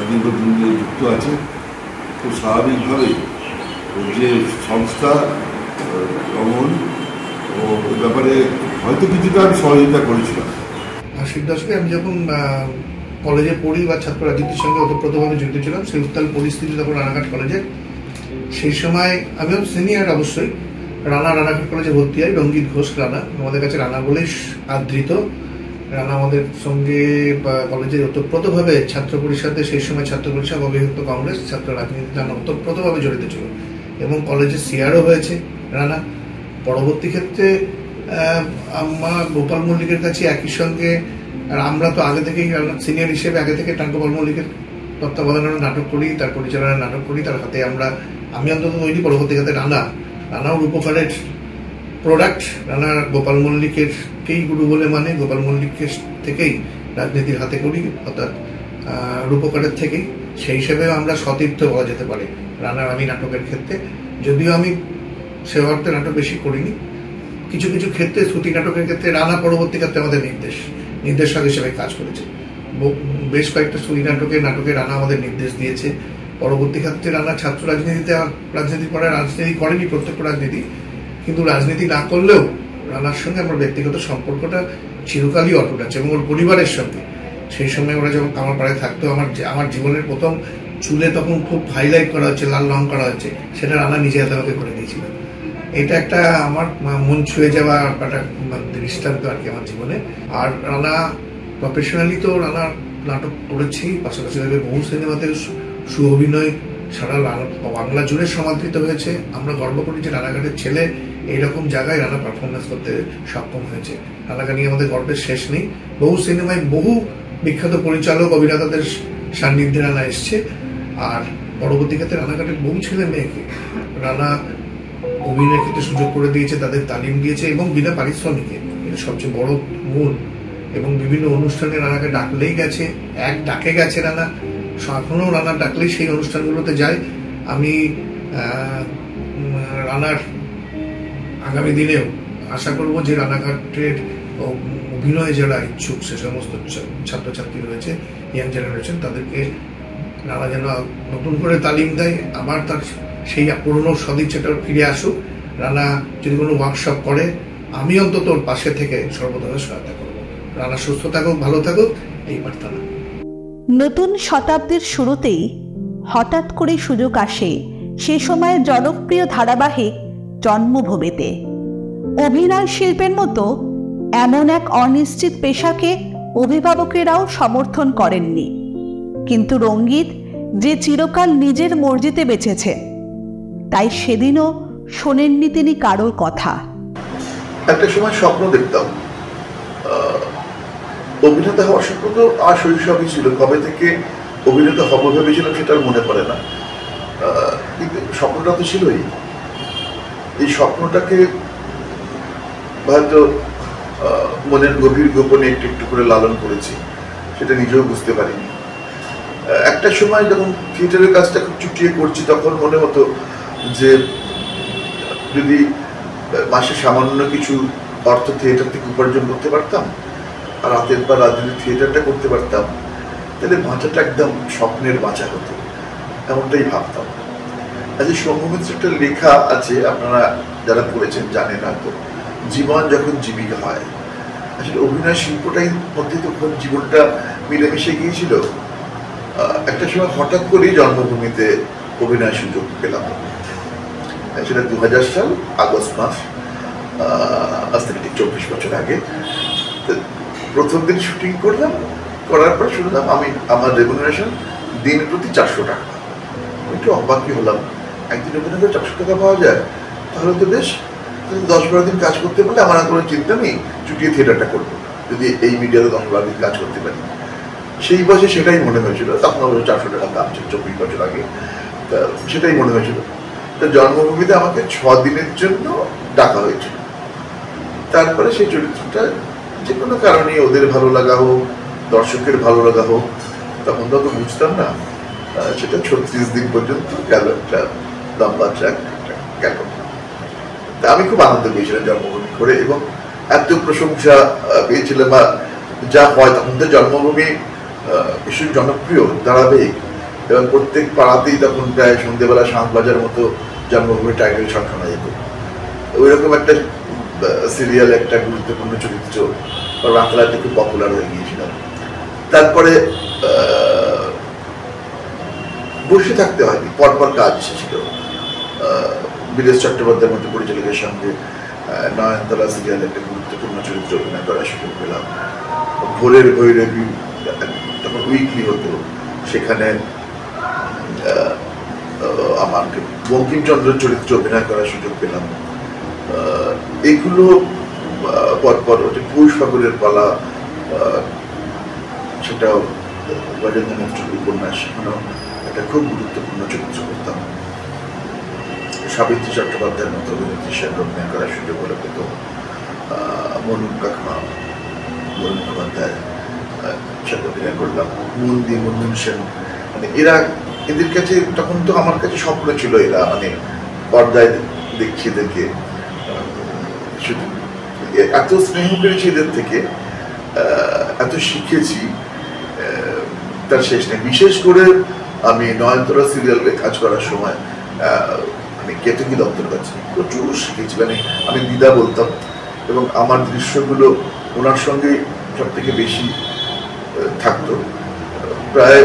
দীর্ঘদিন ধরে যুক্ত আছে। খুব স্বাভাবিকভাবেই যে সংস্থা রমন ও ওই ব্যাপারে হয়তো কিছুটা আমি সহযোগিতা করেছিলাম। 80-র দশকে আমি যখন কলেজে পড়ি বা ছাত্র রাজনীতির সঙ্গে ওতপ্রোতভাবে জড়িত ছিলাম, সেই উত্তাল পরিস্থিতি তখন রানাঘাট কলেজে, সেই সময় আমিও সিনিয়র অবশ্যই, রানাঘাট কলেজে ভর্তি হয়। রঙ্গিত ঘোষ রানা আমাদের কাছে রানা বলেই আদৃত। রানা আমাদের সঙ্গে কলেজের ওতপ্রোতভাবে ছাত্র পরিষদে, সেই সময় ছাত্র পরিষদ অবিভক্ত কংগ্রেস ছাত্র রাজনীতিতে রানা ওতপ্রোতভাবে জড়িত ছিল এবং কলেজে সিআরও হয়েছে রানা। পরবর্তী ক্ষেত্রে আমার গোপাল মল্লিকের কাছে একই সঙ্গে, আর আমরা তো আগে থেকেই সিনিয়র হিসেবে আগে থেকে গোপাল মল্লিকের তত্ত্বাবধানে নাটক করি, তার পরিচালনায় নাটক করি, তার হাতে আমি অন্তত তৈরি। পরবর্তী ক্ষেত্রে রানাও রূপকারের প্রোডাক্ট। রানা গোপাল মল্লিকেরকেই গুরু বলে মানে, গোপাল মল্লিকের থেকেই রাজনীতির হাতে করি, অর্থাৎ রূপকারের থেকেই। সেই হিসেবেও আমরা সতীর্থ বলা যেতে পারে রানার আমি নাটকের ক্ষেত্রে। যদিও আমি সে অর্থে নাটক বেশি করিনি, কিছু কিছু ক্ষেত্রে শ্রুতি নাটকের ক্ষেত্রে রানা পরবর্তী ক্ষেত্রে আমাদের নির্দেশক হিসেবে কাজ করেছে। বেশ কয়েকটা শ্রুতি নাটকে রানা আমাদের নির্দেশ দিয়েছে। পরবর্তী ক্ষেত্রে রানা ছাত্র রাজনীতি করার রাজনীতি করেনি, প্রত্যক্ষ রাজনীতি, কিন্তু রাজনীতি না করলেও রানার সঙ্গে আমার ব্যক্তিগত সম্পর্কটা চিরকালই অটুট আছে এবং ওর পরিবারের সঙ্গে। সেই সময় ওরা যখন আমার পাড়ায় থাকতো, আমার জীবনের প্রথম চুলে তখন খুব হাইলাইট করা হচ্ছে, লাল রং করা হচ্ছে, সেটা রানা নিজে হাতে আমাকে করে দিয়েছিল। এটা একটা আমার মন ছুঁয়ে যাওয়া একটা দৃষ্টান্ত আর কি আমার জীবনে। আর রানা প্রফেশনালি তো রানা নাটক করেছি, পাশাপাশি বহু সিনেমাতে সুঅভিনয় সারা বাংলা জুড়ে সমাদৃত হয়েছে। আমরা গর্ব করি যে রানাঘাটের ছেলে এইরকম জায়গায় রানা পারফরমেন্স করতে সক্ষম হয়েছে। রানাঘাট নিয়ে আমাদের গর্বের শেষ নেই। বহু সিনেমায় বহু বিখ্যাত পরিচালক অভিনেতাদের সান্নিধ্যে রানা এসছে। আর পরবর্তী ক্ষেত্রে রানাঘাটের বহু ছেলে মেয়েকে রানা অভিনয়ের ক্ষেত্রে সুযোগ করে দিয়েছে, তাদের তালিম দিয়েছে এবং বিনা পারিশ্রমিকে, এটা সবচেয়ে বড় মূল। এবং বিভিন্ন অনুষ্ঠানে রানাকে ডাকলেই গেছে, ডাকে গেছে রানা, এখনো রানা ডাকলেই সেই অনুষ্ঠানগুলোতে যায়। আমি রানার আগামী দিনেও আশা করব যে রানাঘাটের অভিনয়ে যারা ইচ্ছুক, সে সমস্ত ছাত্রছাত্রী রয়েছে, ইয়াং জেনারেশন, তাদেরকে রানা যেন নতুন করে তালিম দেয়, আবার তার সেই পুরনো সদিচ্ছাটা ফিরে আসুক। রানা যদি কোনো ওয়ার্কশপ করে, আমি অন্তত ওর পাশে থেকে সর্বদা সহায়তা করব। রানা সুস্থ থাকুক, ভালো থাকুক, এই প্রার্থনা। নতুন শতাব্দীর শুরুতেই হঠাৎ করে সুযোগ আসে সে সময় জনপ্রিয় ধারাবাহিক জন্মভূমিতে। অভিনয় শিল্পের মতো এমন এক অনিশ্চিত পেশাকে অভিভাবকেরাও সমর্থন করেননি, কিন্তু রঙ্গিত যে চিরকাল নিজের মর্জিতে বেঁচেছে, তাই সেদিনও শোনেননি তিনি কারোর কথা। একটা সময় স্বপ্ন দেখতাম, অভিনেতা হওয়ার স্বপ্ন তো আর শৈশবই ছিল। কবে থেকে অভিনেতা হব ভেবেছিলাম সেটা মনে পড়ে না, কিন্তু স্বপ্নটা তো ছিলই। এই স্বপ্নটাকে হয়তো মনের গভীর গোপনে একটু একটু করে লালন করেছি, সেটা নিজেও বুঝতে পারিনি। একটা সময় যখন থিয়েটারের কাজটা খুব চুটিয়ে করছি, তখন মনে হতো যে যদি মাসে সামান্য কিছু অর্থ থিয়েটার থেকে উপার্জন করতে পারতাম আর রাতের পর রাত যদি থিয়েটারটা করতে পারতাম, তাহলে বাঁচাটা একদম স্বপ্নের বাঁচা হতো, এমনটাই ভাবতাম। আজকে শম্ভুমিত্রের একটা লেখা আছে, আপনারা যারা পড়েছেন জানেন হয়তো, জীবন যখন জীবিকা হয়। আসলে অভিনয় শিল্পটাই মধ্যে তখন জীবনটা মিলেমিশে গিয়েছিল। একটা সময় হঠাৎ করেই জন্মভূমিতে অভিনয় সুযোগ পেলাম। সেটা 2000 সাল আগস্ট মাস, আজ থেকে ঠিক 24 বছর আগে। প্রথম দিন শুটিং করলাম, করার পর শুনলাম আমার রেমুনারেশন দিন প্রতি 400 টাকা। একটু অবাকই হলাম, একদিন অভিনয় করে 400 টাকা পাওয়া যায়, তাহলে তো বেশ। 10-12 দিন কাজ করতে পারলে আমার কোনো চিন্তা নেই, চুটিয়ে থিয়েটারটা করবো, যদি এই মিডিয়াতে 10-12 দিন কাজ করতে পারি। সেই বয়সে সেটাই মনে হয়েছিল, তখন 400 টাকা দাম ছিল 24 বছর আগে, তা সেটাই মনে হয়েছিল। তা জন্মভূমিতে আমাকে 6 দিনের জন্য ডাকা হয়েছিল। তারপরে সেই চরিত্রটা যে কোনো কারণে ওদের ভালো লাগা হোক, দর্শকের ভালো লাগা হোক, তখন তো বুঝতাম না, সেটা 36 দিন পর্যন্ত গেল, একটা লম্বা ট্র্যাক গেল। তা আমি খুব আনন্দ পেয়েছিলাম জন্মভূমি করে, এবং এত প্রশংসা পেয়েছিলাম। যা হয় তখন তো জন্মভূমি ভীষণ জনপ্রিয় ধারাবাহিক, এবং প্রত্যেক পাড়াতেই তখন প্রায় সন্ধ্যেবেলা শাঁখবাজার মতো জন্মভূমি টাইটেল শট শোনা যেত। ওই রকম একটা সিরিয়াল, একটা গুরুত্বপূর্ণ চরিত্র বাংলাতে খুব পপুলার হয়ে গিয়েছিল। তারপরে বসে থাকতে হয়নি, পরপর কাজ এসেছিল। বিদেশ চট্টোপাধ্যায়ের মতো পরিচালকের সঙ্গে নয়নতারা সিরিয়ালে একটা গুরুত্বপূর্ণ চরিত্র অভিনয় করার সুযোগ পেলাম। ভোরের ভৈরবী তখন উইকলি হতো, সেখানে আমাকে বঙ্কিমচন্দ্রের চরিত্র অভিনয় করার সুযোগ পেলাম। এগুলো পরপর পৌষ ফাগুনের পালা, সেটাও গজেন্দ্র মিত্রের উপন্যাস, সেখানেও একটা খুব গুরুত্বপূর্ণ চরিত্র করতাম। সাবিত্রী চট্টোপাধ্যায়ের মতো অভিনেত্রীর সঙ্গে অভিনয় করার সুযোগ হলে পেত। মনু কাকমা, বরুণ মুখোপাধ্যায় সাথে অভিনয় করলাম। মন্দি, মন্দির সেন, মানে এদের কাছে তখন তো আমার কাছে স্বপ্ন ছিল, এরা মানে পর্দায় দেখছি এদেরকে, শুধু এত স্নেহ পেয়েছি এদের থেকে, এত শিখেছি তার শেষ নেই। বিশেষ করে আমি নয়নতারা সিরিয়ালে কাজ করার সময় আমি কেতকী দত্তের কাছে প্রচুর শিখেছি। মানে আমি দিদা বলতাম, এবং আমার দৃশ্যগুলো ওনার সঙ্গে সব থেকে বেশি থাকতো। প্রায়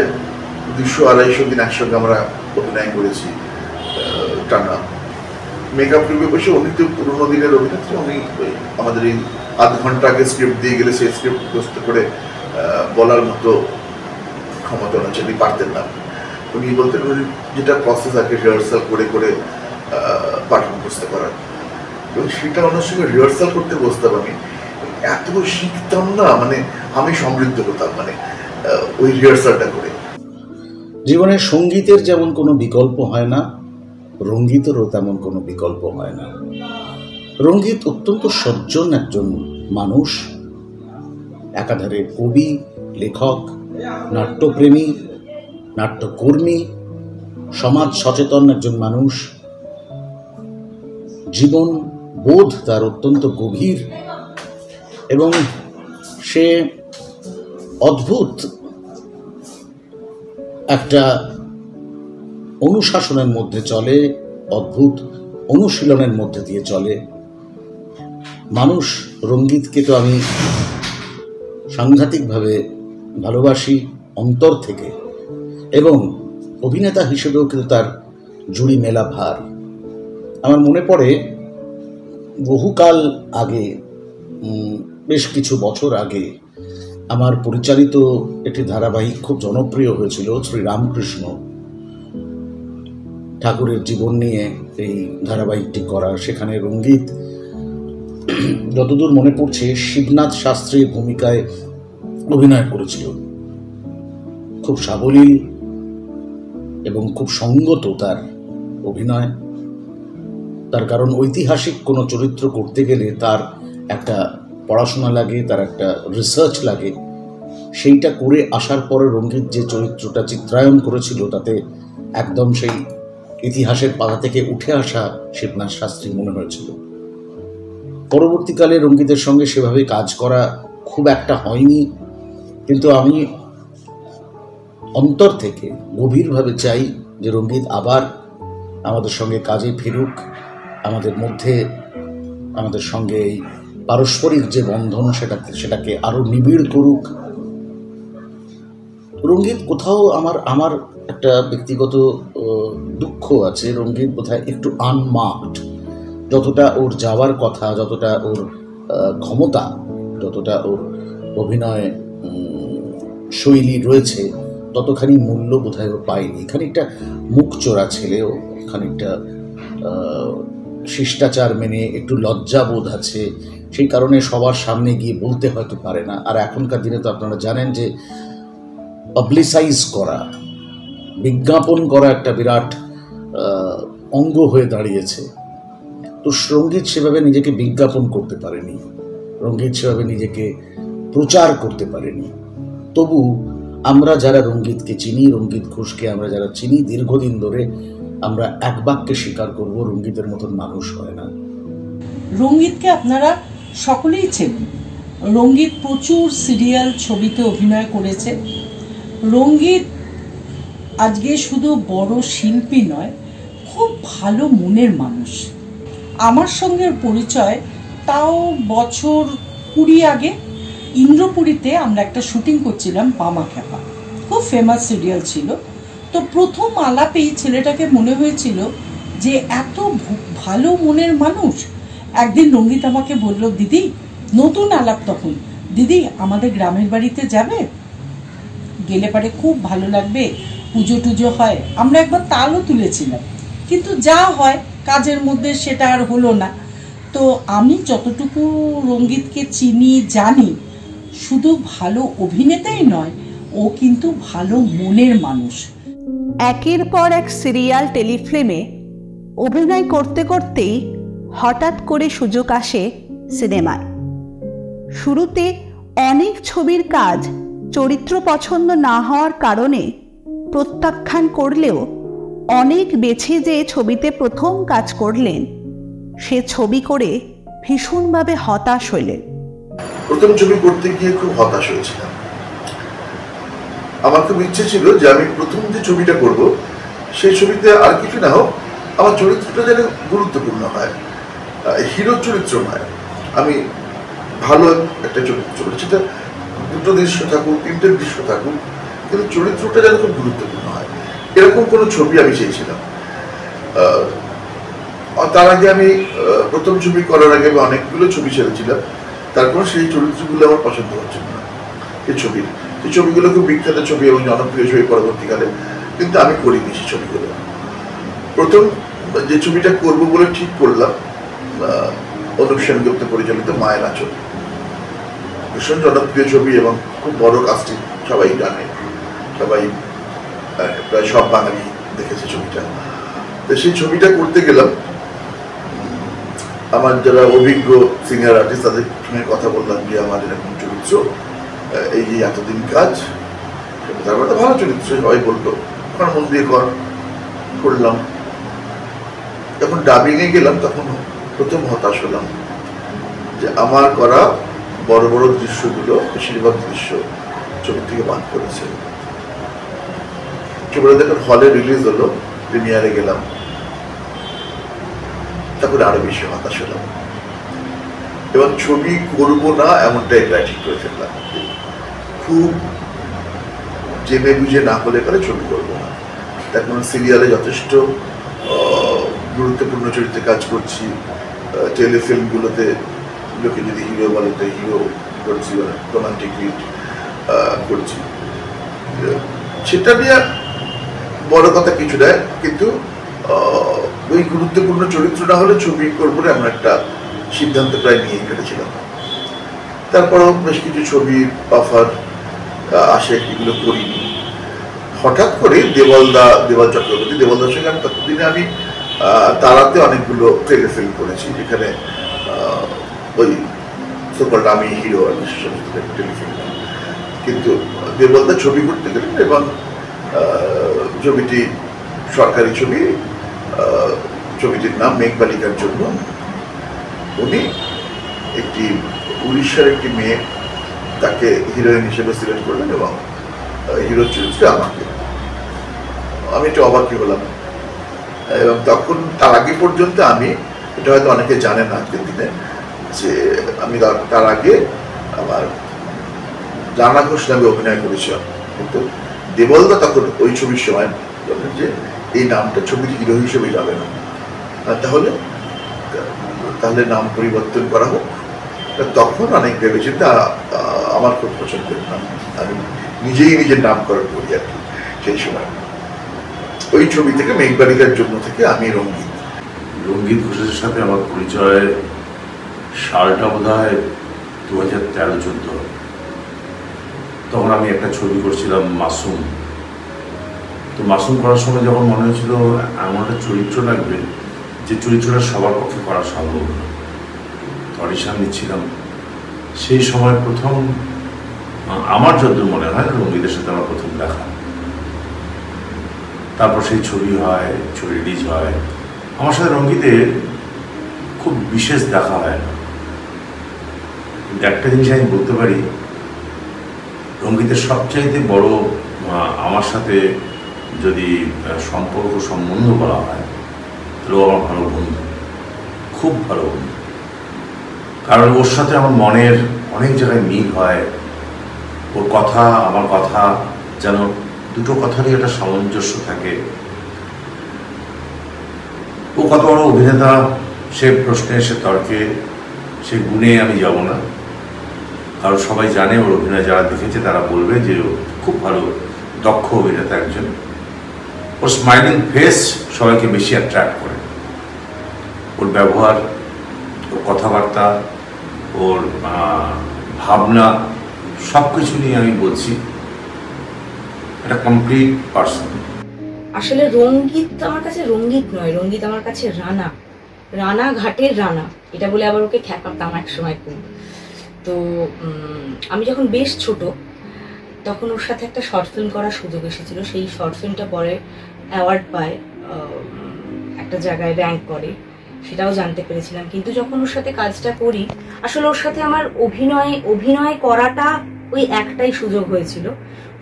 200-250 দিন একসঙ্গে আমরা অভিনয় করেছি টানা। মেকআপ রুমে বসে, উনি তো পুরোনো দিনের অভিনেত্রী, উনি আমাদের এই আধ ঘন্টা আগে স্ক্রিপ্ট দিয়ে গেলে সেই স্ক্রিপ্ট মুখস্থ করে বলার মতো ক্ষমতা ওনার ছিল, পারতেন না। উনি বলতেন যেটা প্রসেস আছে রিহার্সাল করে করে পাঠ মুখস্থ করার, এবং সেটা ওনার সঙ্গে রিহার্সাল করতে বসতাম। আমি এত শিখতাম না, মানে আমি সমৃদ্ধ হতাম মানে ওই রিহার্সালটা করে। জীবনে সঙ্গীতের যেমন কোনো বিকল্প হয় না, রঙ্গিতেরও তেমন কোনো বিকল্প হয় না। রঙ্গিত অত্যন্ত সজ্জন একজন মানুষ, একাধারে কবি, লেখক, নাট্যপ্রেমী, নাট্যকর্মী, সমাজ সচেতন একজন মানুষ। জীবন বোধ তার অত্যন্ত গভীর, এবং সে অদ্ভুত একটা অনুশাসনের মধ্যে চলে, অদ্ভুত অনুশীলনের মধ্যে দিয়ে চলে মানুষ। রঙ্গিতকে তো আমি সাংঘাতিকভাবে ভালোবাসি অন্তর থেকে, এবং অভিনেতা হিসেবেও কিন্তু তার জুড়ি মেলা ভার। আমার মনে পড়ে বহুকাল আগে, বেশ কিছু বছর আগে, আমার পরিচালিত একটি ধারাবাহিক খুব জনপ্রিয় হয়েছিল, শ্রীরামকৃষ্ণ ঠাকুরের জীবন নিয়ে এই ধারাবাহিকটি করা। সেখানে রঙ্গিত, যতদূর মনে পড়ছে, শিবনাথ শাস্ত্রীর ভূমিকায় অভিনয় করেছিল। খুব সাবলীল এবং খুব সঙ্গত তার অভিনয়। তার কারণ ঐতিহাসিক কোনো চরিত্র করতে গেলে তার একটা পড়াশোনা লাগে, তার একটা রিসার্চ লাগে। সেইটা করে আসার পরে রঙ্গিত যে চরিত্রটা চিত্রায়ন করেছিল, তাতে একদম সেই ইতিহাসের পাতা থেকে উঠে আসা শিবনাথ শাস্ত্রী মনে হয়েছিল। পরবর্তীকালে রঙ্গিতের সঙ্গে সেভাবে কাজ করা খুব একটা হয়নি, কিন্তু আমি অন্তর থেকে গভীরভাবে চাই যে রঙ্গিত আবার আমাদের সঙ্গে কাজে ফিরুক, আমাদের সঙ্গে এই পারস্পরিক যে বন্ধন সেটাকে আরো নিবিড় করুক। রঙ্গিত কোথাও আমার একটা ব্যক্তিগত দুঃখ আছে, রঙ্গিত বোধহয় একটু আনমার্কড। যতটা ওর যাওয়ার কথা, যতটা ওর ক্ষমতা, যতটা ওর অভিনয় শৈলী রয়েছে, ততখানি মূল্য বোধহয় ও পায়নি। খানিকটা মুখ চোরা ছেলেও, খানিকটা শিষ্টাচার মেনে একটু লজ্জাবোধ আছে, সেই কারণে সবার সামনে গিয়ে বলতে হয়তো পারে না। আর এখনকার দিনে তো আপনারা জানেন যে পাবলিসাইজ করা, বিজ্ঞাপন করা একটা বিরাট অঙ্গ হয়ে দাঁড়িয়েছে। তো রঙ্গিত সেভাবে নিজেকে বিজ্ঞাপন করতে পারেনি, রঙ্গিত সেভাবে নিজেকে প্রচার করতে পারেনি। তবু আমরা যারা রঙ্গিতকে চিনি, রঙ্গিত ঘোষকে আমরা যারা চিনি দীর্ঘদিন ধরে, আমরা এক বাক্যে স্বীকার করবো, রঙ্গিতের মতন মানুষ হয় না। রঙ্গিতকে আপনারা সকলেই চেনেন। রঙ্গিত প্রচুর সিরিয়াল, ছবিতে অভিনয় করেছে। রঙ্গিত আজকে শুধু বড় শিল্পী নয়, খুব ভালো মনের মানুষ। আমার সঙ্গে পরিচয় তাও বছর 20 আগে। ইন্দ্রপুরীতে আমরা একটা শুটিং করছিলাম, বামা খ্যাপা, খুব ফেমাস সিরিয়াল ছিল। তো প্রথম আলাপেই ছেলেটাকে মনে হয়েছিল যে এত ভালো মনের মানুষ। একদিন রঙ্গিত আমাকে বলল, দিদি, নতুন আলাপ তখন, দিদি আমাদের গ্রামের বাড়িতে যাবে? গেলে পারে খুব ভালো লাগবে, পুজো টুজো হয়। আমরা একবার তালও তুলেছিলাম, কিন্তু যা হয় কাজের মধ্যে সেটা আর হলো না। তো আমি যতটুকু রঙ্গিতকে চিনি, জানি, শুধু ভালো অভিনেতাই নয়, ও কিন্তু ভালো মনের মানুষ। একের পর এক সিরিয়াল, টেলিফিল্মে অভিনয় করতে করতেই হঠাৎ করে সুযোগ আসে সিনেমায়। শুরুতে অনেক ছবির কাজ চরিত্র পছন্দ না হওয়ার কারণে প্রত্যাখ্যান করলেও অনেক বেছে যে ছবিতে প্রথম কাজ করলেন, সে ছবি করে ভীষণভাবে হতাশ হইলেন। প্রথম ছবি করতে গিয়ে খুব হতাশ হয়েছিলাম। আমার খুব ইচ্ছে ছিল যে আমি প্রথম যে ছবিটা করব, সেই ছবিতে আর কিছু না হোক, আমার চরিত্রটা যেন গুরুত্বপূর্ণ হয়, হিরোর চরিত্র নয়। আমি ভালো একটা চরিত্র, সেটা 2টো দৃশ্য থাকুক, 3টে দৃশ্য থাকুক, কিন্তু চরিত্রটা যেন খুব গুরুত্বপূর্ণ হয়, এরকম কোনো ছবি আমি চেয়েছিলাম। তার আগে আমি প্রথম ছবি করার আগে আমি অনেকগুলো ছবি ছেড়েছিলাম, তারপর সেই চরিত্রগুলো আমার পছন্দ হচ্ছিল না। এই ছবিগুলো খুব বিখ্যাত ছবি এবং জনপ্রিয় ছবি পরবর্তীকালে, কিন্তু আমি করিনি সেই ছবিগুলো। প্রথম যে ছবিটা করব বলে ঠিক করলাম, অনুপ সেনগুপ্ত পরিচালিত মায়ের আঁচল, ভীষণ জনপ্রিয় ছবি এবং খুব বড় কাস্টিং, সবাই জানে, সবাই প্রায় সব বাঙালি দেখেছে ছবিটা। তো সেই ছবিটা করতে গেলাম, আমার যারা অভিজ্ঞ সিনিয়র আর্টিস্ট তাদের সঙ্গে কথা বললাম যে আমার এরকম চরিত্র, এই যে এতদিন কাজ, তারপর তো ভালো চরিত্র, সবাই বললো ওখানে মন দিয়ে করলাম। যখন ডাবিংয়ে গেলাম তখন প্রথম হতাশ হলাম যে আমার করা বড় বড় দৃশ্যগুলো, বেশিরভাগ দৃশ্য ছবি থেকে বাদ করেছে। ছবিটা যখন হলে রিলিজ হলো, প্রিমিয়ারে গেলাম, তারপরে আরো বেশি হতাশ হলাম এবং ছবি করবো না এমনটাই ঠিক করে ফেললাম। খুব জেনে বুঝে না হলে পরে ছবি করবো না। এখন সিরিয়ালে যথেষ্ট গুরুত্বপূর্ণ চরিত্রে কাজ করছি, টেলিফিল্মগুলোতে লোকে যদি হিরো বলে তো হিরো করছি, রোমান্টিক লিড করছি, সেটা নিয়ে বড় কথা কিছু নয়, কিন্তু ওই গুরুত্বপূর্ণ চরিত্র না হলে ছবি করবো না এমন একটা সিদ্ধান্ত প্রায় নিয়ে ফেলেছিলাম। তারপরও বেশ কিছু ছবি অফার আসে, এগুলো করিনি। হঠাৎ করে দেবল চক্রবর্তীর সঙ্গে আমি ততদিনে আমি তারাতে অনেকগুলো টেলিফিল্ম করেছি, যেখানে ওই সুপারটা আমি হিরো আর টেলিফিল্ম, কিন্তু দেবলদা ছবি করতে গেলেন এবং ছবিটি সরকারি ছবি, ছবিটির নাম মেঘবালিকার জন্য। উনি একটি উড়িষ্যার একটি মেয়ে, তাকে হিরোইন হিসেবে সিলেক্ট করলেন এবং হিরোর চরিত্রে আমাকে। আমি একটু অবাকই হলাম এবং তখন তার আগে পর্যন্ত আমি, এটা হয়তো অনেকে জানে না আজকের দিনে, যে আমি তার আগে আমার রানা ঘোষ নামে অভিনয় করেছিলাম, কিন্তু দেবলদা তখন ওই ছবির সময় বললেন যে এই নামটা ছবির হিরো হিসেবে যাবে না, তাহলে নাম পরিবর্তন করা হোক। তখন অনেক ভেবেছেন, আমার খুব পছন্দের নাম, আমি নিজেই নিজের নামকরণ করি আর কি। সেই সময় ওই ছবি থেকে মেঘবালিকার জন্য থেকে আমি রঙ্গিত। রঙ্গিত ঘোষের সাথে আমার পরিচয় সালটা বোধ হয় 2013-14। তখন আমি একটা ছবি করছিলাম মাসুম। তো মাসুম করার সময় যখন মনে হয়েছিল এমন একটা চরিত্র লাগবে যে চরিত্রটা সবার পক্ষে করা সম্ভব না, অডিশন দিচ্ছিলাম। সেই সময় প্রথম আমার যতদূর মনে হয় রঙ্গিতের সাথে আমার প্রথম দেখা। তারপর সেই ছবি হয়, ছবি রিলিজ হয়। আমার সাথে রঙ্গিতের খুব বিশেষ দেখা হয় না, কিন্তু একটা জিনিস আমি বলতে পারি, রঙ্গিতের সবচাইতে বড় আমার সাথে যদি সম্পর্ক সম্বন্ধ বলা হয় তাহলে আমার ভালো বন্ধু, খুব ভালো বন্ধু। কারণ ওর সাথে আমার মনের অনেক জায়গায় মিল হয়। ওর কথা আমার কথা যেন দুটো কথারই একটা সামঞ্জস্য থাকে। ও কত বড় অভিনেতা সে প্রশ্নে, সে তর্কে, সে গুণে আমি যাব না, কারণ সবাই জানে ওর অভিনয়, যারা দেখেছে তারা বলবে যে ও খুব ভালো দক্ষ অভিনেতা একজন। ওর স্মাইলিং ফেস সবাইকে বেশি অ্যাট্রাক্ট করে। ওর ব্যবহার, ওর কথাবার্তা, ওর ভাবনা, সব কিছু নিয়ে আমি বলছি একটা কমপ্লিট পার্সন। আসলে রঙ্গিত আমার কাছে রঙ্গিত নয়, রঙ্গিত আমার কাছে রানা, রানাঘাটের রানা, এটা বলে আবার ওকে ঠেকাতাম এক সময় খুব। তো আমি যখন বেশ ছোট তখন ওর সাথে একটা শর্ট ফিল্ম করার সুযোগ এসেছিল। সেই শর্ট ফিল্মটা পরে অ্যাওয়ার্ড পায়, একটা জায়গায় র্যাঙ্ক করে, সেটাও জানতে পেরেছিলাম। কিন্তু যখন ওর সাথে কাজটা করি, আসলে ওর সাথে আমার অভিনয় করাটা ওই একটাই সুযোগ হয়েছিল,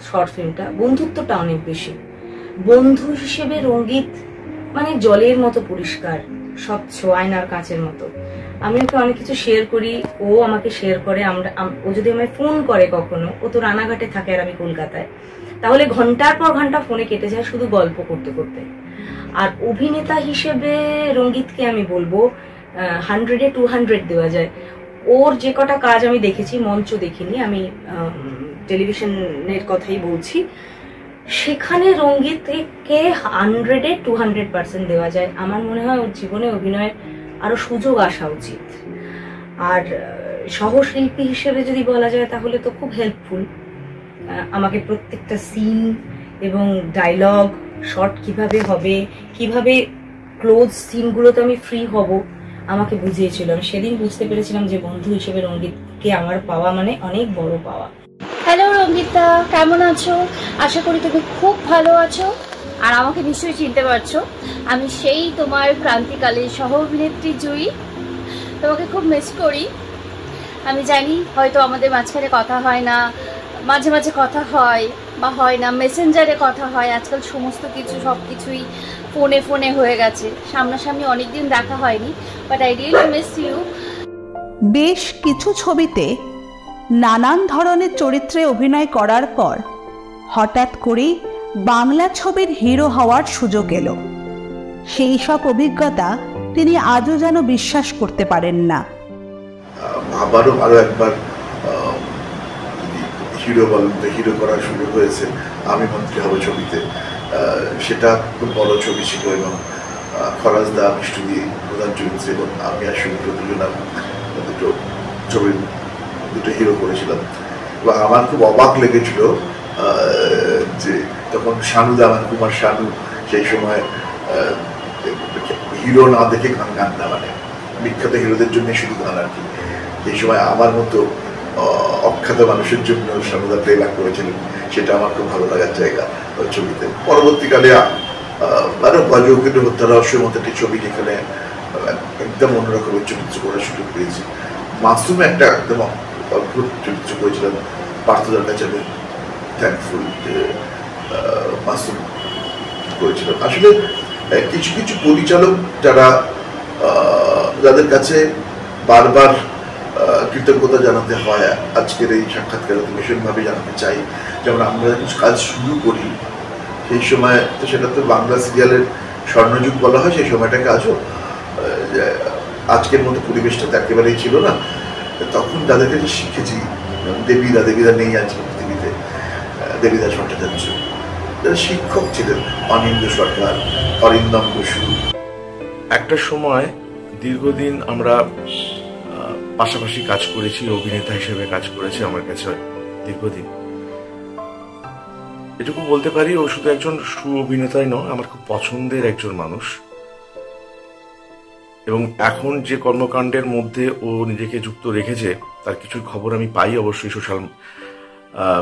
শর্ট ফিল্মটা। বন্ধুত্বটা অনেক বেশি। বন্ধু হিসেবে রঙ্গিত মানে জলের মতো পরিষ্কার, স্বচ্ছ, আয়নার কাঁচের মতো। আমি ওকে অনেক কিছু শেয়ার করি, ও আমাকে শেয়ার করে। ও যদি আমায় ফোন করে কখনো, ও তো রানাঘাটে থাকে আর আমি কলকাতায়, তাহলে ঘন্টার পর ঘন্টা ফোনে কেটে যায় শুধু গল্প করতে করতে। আর অভিনেতা হিসেবে রঙ্গিতকে আমি বলবো 100-এ 200 দেওয়া যায়। ওর যে কটা কাজ আমি দেখেছি, মঞ্চ দেখিনি, আমি টেলিভিশনের কথাই বলছি, সেখানে রঙ্গিতকে 100-এ 200% দেওয়া যায়। আমার মনে হয় ওর জীবনে অভিনয়ের আরো সুযোগ আসা উচিত। আর সহশিল্পী হিসেবে যদি বলা যায় তাহলে তো খুব হেল্পফুল। আমাকে প্রত্যেকটা সিন এবং ডায়লগ, শর্ট কিভাবে হবে, কিভাবে ক্লোজ সিনগুলোতে আমি ফ্রি হব, আমাকে বুঝিয়েছিল। আমি সেদিন বুঝতে পেরেছিলাম যে বন্ধু হিসেবে রঙ্গিতকে আমার পাওয়া মানে অনেক বড় পাওয়া। হ্যালো রঙ্গিতা, কেমন আছো? আশা করি তুমি খুব ভালো আছো। আর আমাকে নিশ্চয়ই চিনতে পারছো, আমি সেই তোমার ক্রান্তিকালের সহ অভিনেত্রী জুই। তোমাকে খুব মিস করি। আমি জানি হয়তো আমাদের মাঝখানে কথা হয় না, মাঝে মাঝে কথা হয় বা হয় না, মেসেঞ্জারে কথা হয়। আজকাল সমস্ত কিছু সব কিছুই ফোনে ফোনে হয়ে গেছে, সামনাসামনি অনেকদিন দেখা হয়নি, but I really miss you. বেশ কিছু ছবিতে নানান ধরনের চরিত্রে অভিনয় করার পর হঠাৎ করেই বাংলা ছবির হিরো হওয়ার সুযোগ এলো। সেই সব অভিজ্ঞতা তিনি আজও যেন বিশ্বাস করতে পারেন না। আরো একবার হিরো বলেন তো, হিরো করার সুযোগ হয়েছে আমি মন্ত্রী হব ছবিতে। সেটা খুব বড় ছবি ছিল এবং ফরাজদা, মিষ্টুদি প্রধান চরিত্রে এবং আমি আর সুমিত্র দুজনা দুটো ছবির দুটো হিরো করেছিলাম। এবং আমার খুব অবাক লেগেছিল যে তখন শানুদা, আমার কুমার শানু সেই সময় হিরো না দেখে গান না, মানে বিখ্যাত হিরোদের জন্য শুধু গান আর কি। এই সময় আমার মতো অখ্যাত মানুষের জন্য শানুদা প্লেব্যাক করেছিলেন, সেটা আমার খুব ভালো লাগার জায়গা ওই ছবিতে। পরবর্তীকালে আরো গজকিত হত্যা রহস্যের মতো একটি ছবি, যেখানে একদম অন্যরকমের চরিত্র করার সুযোগ পেয়েছি। মাসুমে একটা একদম অদ্ভুত চরিত্র করেছিলাম, পার্থদার কাছে আমি থ্যাঙ্কফুল যে মাসুম করেছিলাম। আসলে কিছু কিছু পরিচালক যাদের কাছে বারবার কৃতজ্ঞতা জানাতে হয়। আজকের এই সাক্ষাৎকারে ভীষণভাবে জানাতে চাই, যেমন আমরা কিছু কাজ শুরু করি সেই সময় তো সেটা তো বাংলা সিরিয়ালের স্বর্ণযুগ বলা হয়, সেই সময়টাকে আজও আজকের মতো পরিবেশটা তো একেবারেই ছিল না। তখন তাদের কাছে শিখেছি, দেবীরা নেই আজকে পৃথিবীতে, দেবীদা ভট্টাচার্য যারা শিক্ষক ছিলেন, অনিন্দ্য সরকার, অরিন্দম বসু। একটা সময় দীর্ঘদিন আমরা পাশাপাশি কাজ করেছি, অভিনেতা হিসেবে কাজ করেছি আমার কাছে দীর্ঘদিন। এটুকু বলতে পারি ও শুধু একজন অভিনেতাই নয়, আমার খুব পছন্দের একজন মানুষ। এবং এখন যে কর্মকাণ্ডের মধ্যে ও নিজেকে যুক্ত রেখেছে তার কিছু খবর আমি পাই অবশ্যই সোশ্যাল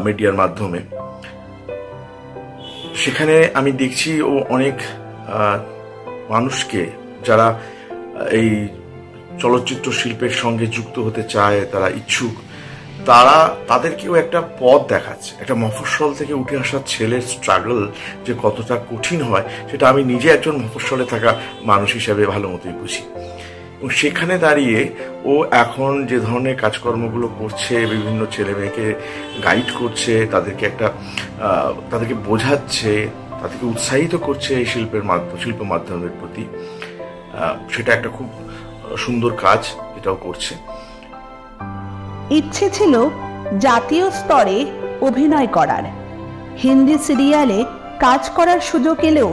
মিডিয়ার মাধ্যমে। সেখানে আমি দেখছি ও অনেক মানুষকে যারা এই চলচ্চিত্র শিল্পের সঙ্গে যুক্ত হতে চায়, তারা ইচ্ছুক, তাদেরকেও একটা পথ দেখাচ্ছে। একটা মফস্বল থেকে উঠে আসা ছেলের স্ট্রাগল যে কতটা কঠিন হয় সেটা আমি নিজে একজন মফস্বলে থাকা মানুষ হিসেবে ভালো মতোই বুঝি। এবং সেখানে দাঁড়িয়ে ও এখন যে ধরনের কাজকর্মগুলো করছে, বিভিন্ন ছেলে মেয়েকে গাইড করছে, তাদেরকে বোঝাচ্ছে, তাদেরকে উৎসাহিত করছে এই শিল্প মাধ্যমের প্রতি, সেটা একটা খুব সুন্দর কাজ এটাও করছে। ইচ্ছে ছিল জাতীয় স্তরে অভিনয় করার, হিন্দি সিরিয়ালে কাজ করার সুযোগ এলেও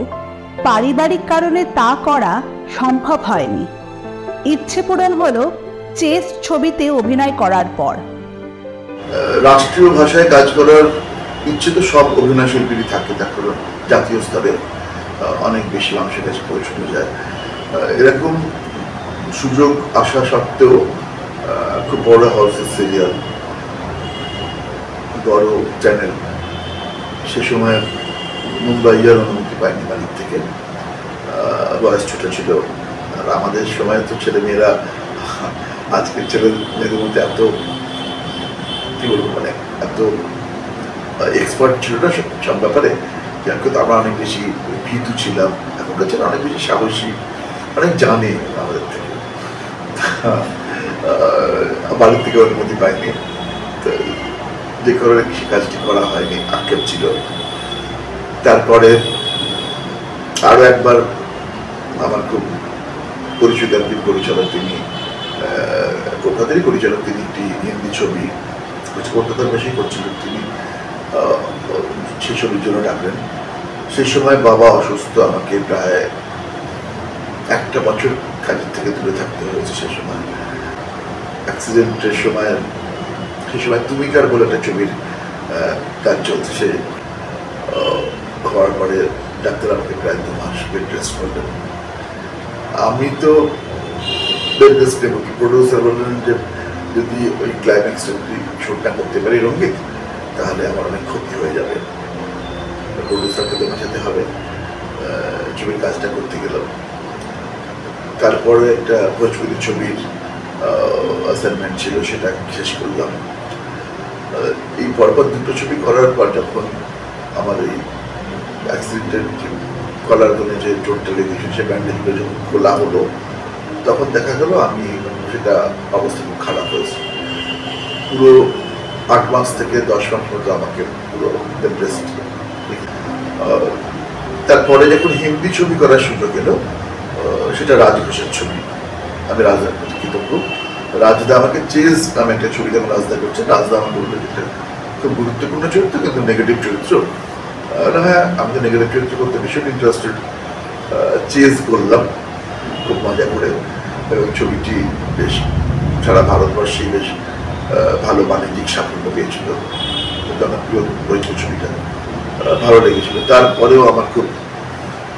পারিবারিক কারণে তা করা সম্ভব হয়নি। ইচ্ছে পূরণ হলো চেস ছবিতে অভিনয় করার পর। রাষ্ট্রীয় ভাষায় কাজ করার ইচ্ছে তো সব অভিনয় শিল্পীরই থাকে, তারপর জাতীয় স্তরে অনেক বেশি মানুষের কাছে পৌঁছানো যায়। এরকম সুযোগ আসা সত্ত্বেও খুব বড় হাউসের সিরিয়াল, বড় চ্যানেল, সে সময় মুম্বাইয়ের অনুমতি পায়নি মালিক থেকে, বয়স ছোট ছিল। আর আমাদের সময় তো ছেলে মেয়েরা আজকের ছেলে মেয়েদের মধ্যে এত কি বলবো, মানে এত এক্সপার্ট ছিল না সব ব্যাপারে, কিন্তু আমরা অনেক বেশি ভীতু ছিলাম। এখনকার ছেলে অনেক বেশি সাহসী, অনেক জানে আমাদের থেকে। বাড়ির থেকে অনুমতি পাইনি, তো যে কারণে সে কাজটি করা হয়নি, আক্ষেপ ছিল। তারপরে আরো একবার আমার খুব পরিচিত একজন পরিচালক, তিনি কলকাতারই পরিচালক, তিনি একটি হিন্দি ছবি কলকাতার বেশি করছিলেন, তিনি সেই ছবির জন্য ডাকলেন। সেই সময় বাবা অসুস্থ, আমাকে প্রায় একটা বছর কাজের থেকে দূরে থাকতে হয়েছে। সেই সময় অ্যাক্সিডেন্টের সময়, সেই সময় তুমিকার বলে একটা ছবির কাজ চলছে, সে হওয়ার পরে ডাক্তার আমাকে প্রায় 2 মাস বেড রেস্ট করলেন। আমি তো বেড রেস্ট নেব কি, প্রডিউসার বললেন যে যদি ওই ক্লাইম্যাক্সটা যদি শুটটা করতে পারি রঙ্গিত, তাহলে আমার অনেক ক্ষতি হয়ে যাবে, প্রডিউসারকে তো বাঁচাতে হবে। ছবির কাজটা করতে গেলাম। তারপরে একটা ভোজপুরি ছবির অ্যাসাইনমেন্ট ছিল, সেটা শেষ করলাম। এই পরপর 2টো ছবি করার পর যখন আমার এই অ্যাক্সিডেন্টের কলার ধরে যে চোটটা লেগেছে, সে ব্যান্ডেজগুলো যখন খোলা হলো, তখন দেখা গেল আমি সেটা অবস্থা খুব খারাপ হয়েছে। পুরো 8 মাস থেকে 10 মাস মতো আমাকে পুরো ডিপ্রেসড। তারপরে যখন হিন্দি ছবি করার সুযোগ এলো, সেটা রাজ ঘোষের ছবি। আমি রাজদার প্রতি কৃতজ্ঞ। রাজদা আমাকে চেজ নামে একটা ছবি যেমন রাজদা করছে, রাজদা আমাকে বললো যেটা খুব গুরুত্বপূর্ণ চরিত্র, কিন্তু নেগেটিভ চরিত্র। হ্যাঁ, আমি তো নেগেটিভ চরিত্র করতে ভীষণ ইন্টারেস্টেড। চেজ করলাম খুব মজা করে, এবং ছবিটি বেশ সারা ভারতবর্ষে বেশ ভালো বাণিজ্যিক সাফল্য পেয়েছিল। জনপ্রিয় হয়েছিল ছবিটা, ভালো লেগেছিল। তারপরেও আমার খুব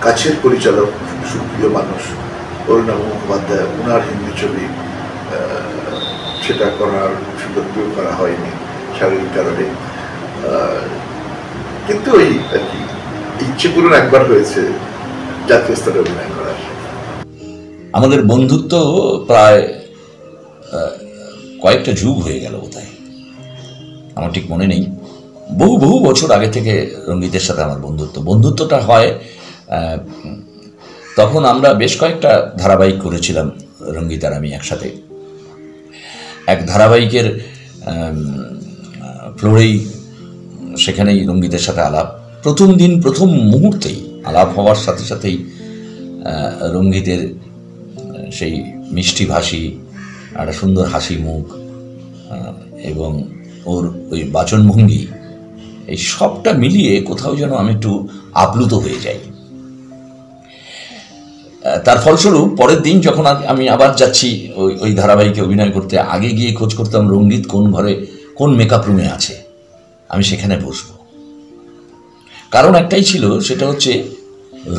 কাছের পরিচালক, সুপ্রিয় মানুষ অরুণাভ মুখোপাধ্যায়, ওনার হিন্দি ছবি, সেটা করার সুযোগ করা হয়নি শারীরিক কারণে। কিন্তু ওই আর কি ইচ্ছে পূরণ একবার হয়েছে জাতীয় স্তরে অভিনয় করার। আমাদের বন্ধুত্ব প্রায় কয়েকটা যুগ হয়ে গেল বোধহয়, আমার ঠিক মনে নেই। বহু বহু বছর আগে থেকে রঙ্গিতের সাথে আমার বন্ধুত্বটা হয়। তখন আমরা বেশ কয়েকটা ধারাবাহিক করেছিলাম রঙ্গিত আর আমি একসাথে। এক ধারাবাহিকের ফ্লোরেই সেখানেই রঙ্গিতের সাথে আলাপ। প্রথম দিন প্রথম মুহূর্তেই আলাপ হওয়ার সাথে সাথেই রঙ্গিতের সেই মিষ্টি ভাষী, একটা সুন্দর হাসি মুখ এবং ওর ওই বাচনভঙ্গি, এই সবটা মিলিয়ে কোথাও যেন আমি একটু আপ্লুত হয়ে যাই। তার ফলস্বরূপ পরের দিন যখন আমি আবার যাচ্ছি ওই ধারাবাহিকে অভিনয় করতে, আগে গিয়ে খোঁজ করতাম রঙ্গিত কোন ঘরে কোন মেকআপ রুমে আছে, আমি সেখানে বসবো। কারণ একটাই ছিল, সেটা হচ্ছে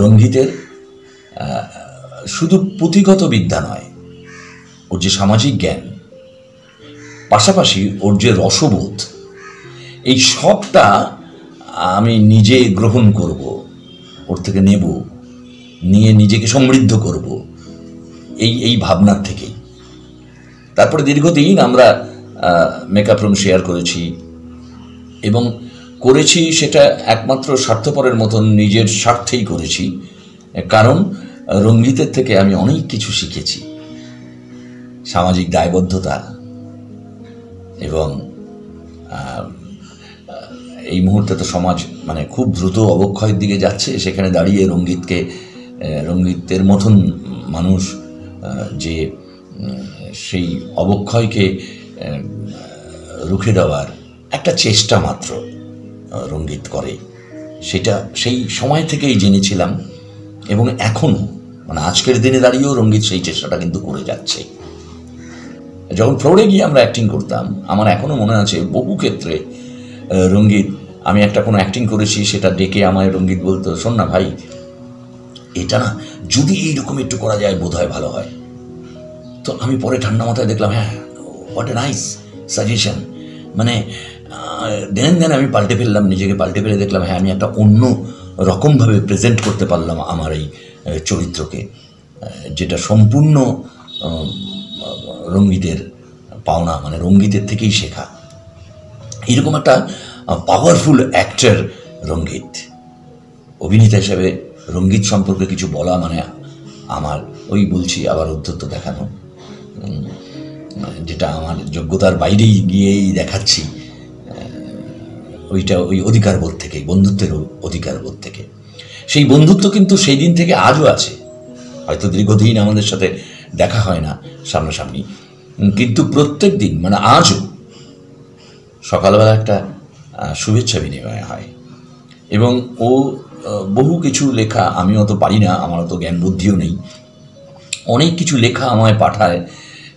রঙ্গিতের শুধু পুঁথিগত বিদ্যা নয়, ওর যে সামাজিক জ্ঞান, পাশাপাশি ওর যে রসবোধ, এই সবটা আমি নিজে গ্রহণ করব, ওর থেকে নেব, নিয়ে নিজেকে সমৃদ্ধ করব, এই ভাবনার থেকেই। তারপরে দীর্ঘদিন আমরা মেকআপ রুম শেয়ার করেছি এবং করেছি সেটা একমাত্র স্বার্থপরের মতন নিজের স্বার্থেই করেছি। কারণ রঙ্গিতের থেকে আমি অনেক কিছু শিখেছি, সামাজিক দায়বদ্ধতা। এবং এই মুহূর্তে তো সমাজ মানে খুব দ্রুত অবক্ষয়ের দিকে যাচ্ছে, সেখানে দাঁড়িয়ে রঙ্গিতের মতন মানুষ যে সেই অবক্ষয়কে রুখে দেওয়ার একটা চেষ্টা মাত্র রঙ্গিত করে, সেটা সেই সময় থেকেই জেনেছিলাম। এবং এখনও মানে আজকের দিনে দাঁড়িয়েও রঙ্গিত সেই চেষ্টাটা কিন্তু করে যাচ্ছে। যখন ফ্লোরে গিয়ে আমরা অ্যাক্টিং করতাম, আমার এখনও মনে আছে বহু ক্ষেত্রে রঙ্গিত, আমি একটা কোনো অ্যাক্টিং করেছি, সেটা ডেকে আমায় রঙ্গিত বলতো, শোন না ভাই, এটা না যদি এইরকম একটু করা যায় বোধ হয় ভালো হয়। তো আমি পরে ঠান্ডা মাথায় দেখলাম, হ্যাঁ, হোয়াট এ নাইস সাজেশন। মানে দেন আমি পাল্টে ফেললাম, নিজেকে পাল্টে ফেলে দেখলাম, হ্যাঁ, আমি একটা অন্য রকমভাবে প্রেজেন্ট করতে পারলাম আমার এই চরিত্রকে, যেটা সম্পূর্ণ রঙ্গিতের পাওনা, মানে রঙ্গিতের থেকেই শেখা। এরকম একটা পাওয়ারফুল অ্যাক্টর রঙ্গিত। অভিনেতা হিসেবে রঙ্গিত সম্পর্কে কিছু বলা মানে আমার ওই বলছি আবার উদ্ধত্ত দেখানো, যেটা আমার যোগ্যতার বাইরেই গিয়েই দেখাচ্ছি, ওইটা ওই অধিকারবোধ থেকে, বন্ধুত্বের অধিকারবোধ থেকে। সেই বন্ধুত্ব কিন্তু সেই দিন থেকে আজও আছে। হয়তো দীর্ঘদিন আমাদের সাথে দেখা হয় না সামনাসামনি, কিন্তু প্রত্যেক দিন মানে আজও সকালবেলা একটা শুভেচ্ছা বিনিময় হয়। এবং ও বহু কিছু লেখা, আমি অত পারি না, আমার অত জ্ঞান বুদ্ধিও নেই, অনেক কিছু লেখা আমায় পাঠায়,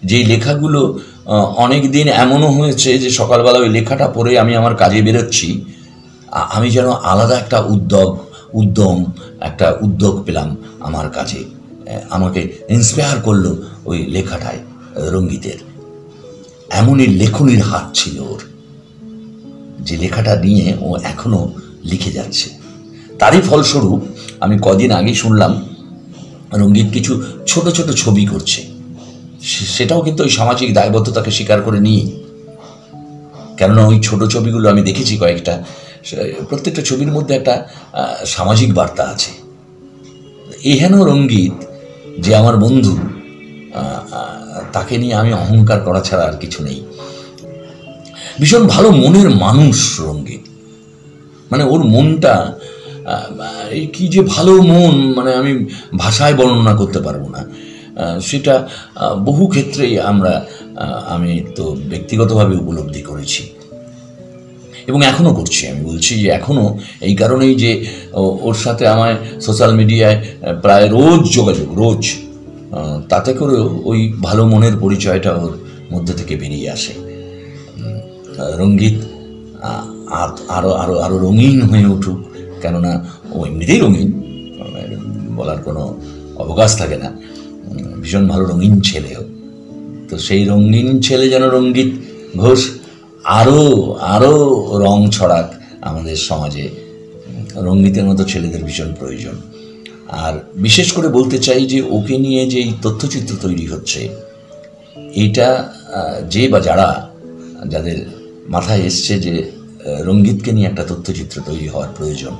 যেই লেখাগুলো অনেক দিন এমনও হয়েছে যে সকালবেলা ওই লেখাটা পড়ে আমি আমার কাজে বেরোচ্ছি, আমি যেন আলাদা একটা উদ্যোগ পেলাম আমার কাজে। আমাকে ইন্সপায়ার করলো ওই লেখাটায় রঙ্গিতের। এমনই লেখনির হাত ছিল ওর, যে লেখাটা নিয়ে ও এখনো লিখে যাচ্ছে। তারই ফলস্বরূপ আমি কদিন আগে শুনলাম রঙ্গিত কিছু ছোট ছোট ছবি করছে, সেটাও কিন্তু ওই সামাজিক দায়বদ্ধতাকে স্বীকার করে নিয়েই। কেননা ওই ছোট ছবিগুলো আমি দেখেছি কয়েকটা, প্রত্যেকটা ছবির মধ্যে একটা সামাজিক বার্তা আছে। এহেন রঙ্গিত যে আমার বন্ধু, তাকে নিয়ে আমি অহংকার করা ছাড়া আর কিছু নেই। ভীষণ ভালো মনের মানুষ রঙ্গিত, মানে ওর মনটা কি যে ভালো মন, মানে আমি ভাষায় বর্ণনা করতে পারবো না। সেটা বহু ক্ষেত্রেই আমি তো ব্যক্তিগতভাবে উপলব্ধি করেছি এবং এখনও করছি। আমি বলছি যে এখনও এই কারণেই যে ওর সাথে আমায় সোশ্যাল মিডিয়ায় প্রায় রোজ যোগাযোগ, রোজ, তাতে করে ওই ভালো মনের পরিচয়টা ওর মধ্যে থেকে বেরিয়ে আসে। রঙ্গিত আরও আরও আরও রঙিন হয়ে উঠুক, কেননা ও এমনিতেই রঙিন, বলার কোনো অবকাশ থাকে না, ভীষণ ভালো রঙিন ছেলেও। তো সেই রঙিন ছেলে যেন রঙ্গিত ঘোষ আরও আরও রং ছড়াক আমাদের সমাজে। রঙ্গিতের মতো ছেলেদের ভীষণ প্রয়োজন। আর বিশেষ করে বলতে চাই যে ওকে নিয়ে যে এই তথ্যচিত্র তৈরি হচ্ছে, এইটা যে বা যাদের মাথায় এসছে যে রঙ্গিতকে নিয়ে একটা তথ্যচিত্র তৈরি হওয়ার প্রয়োজন,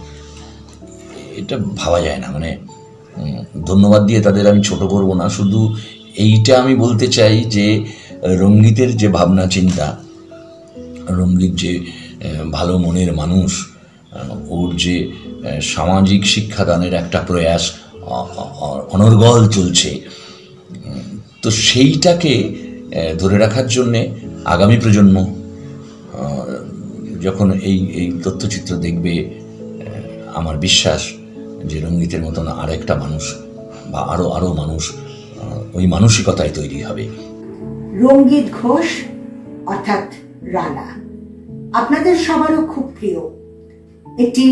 এটা ভাবা যায় না। মানে ধন্যবাদ দিয়ে তাদের আমি ছোট করব না, শুধু এইটা আমি বলতে চাই যে রঙ্গিতের যে ভাবনা চিন্তা, রঙ্গিত যে ভালো মনের মানুষ, ওর যে সামাজিক শিক্ষাদানের একটা প্রয়াস অনর্গল চলছে, তো সেইটাকে ধরে রাখার জন্যে আগামী প্রজন্ম যখন এই তথ্যচিত্র দেখবে, আমার বিশ্বাস যে রঙ্গিতের মতন আরেকটা মানুষ বা আরও মানুষ ওই মানসিকতায় তৈরি হবে। রঙ্গিত ঘোষ অর্থাৎ রানা আপনাদের সবারও খুব প্রিয় একটি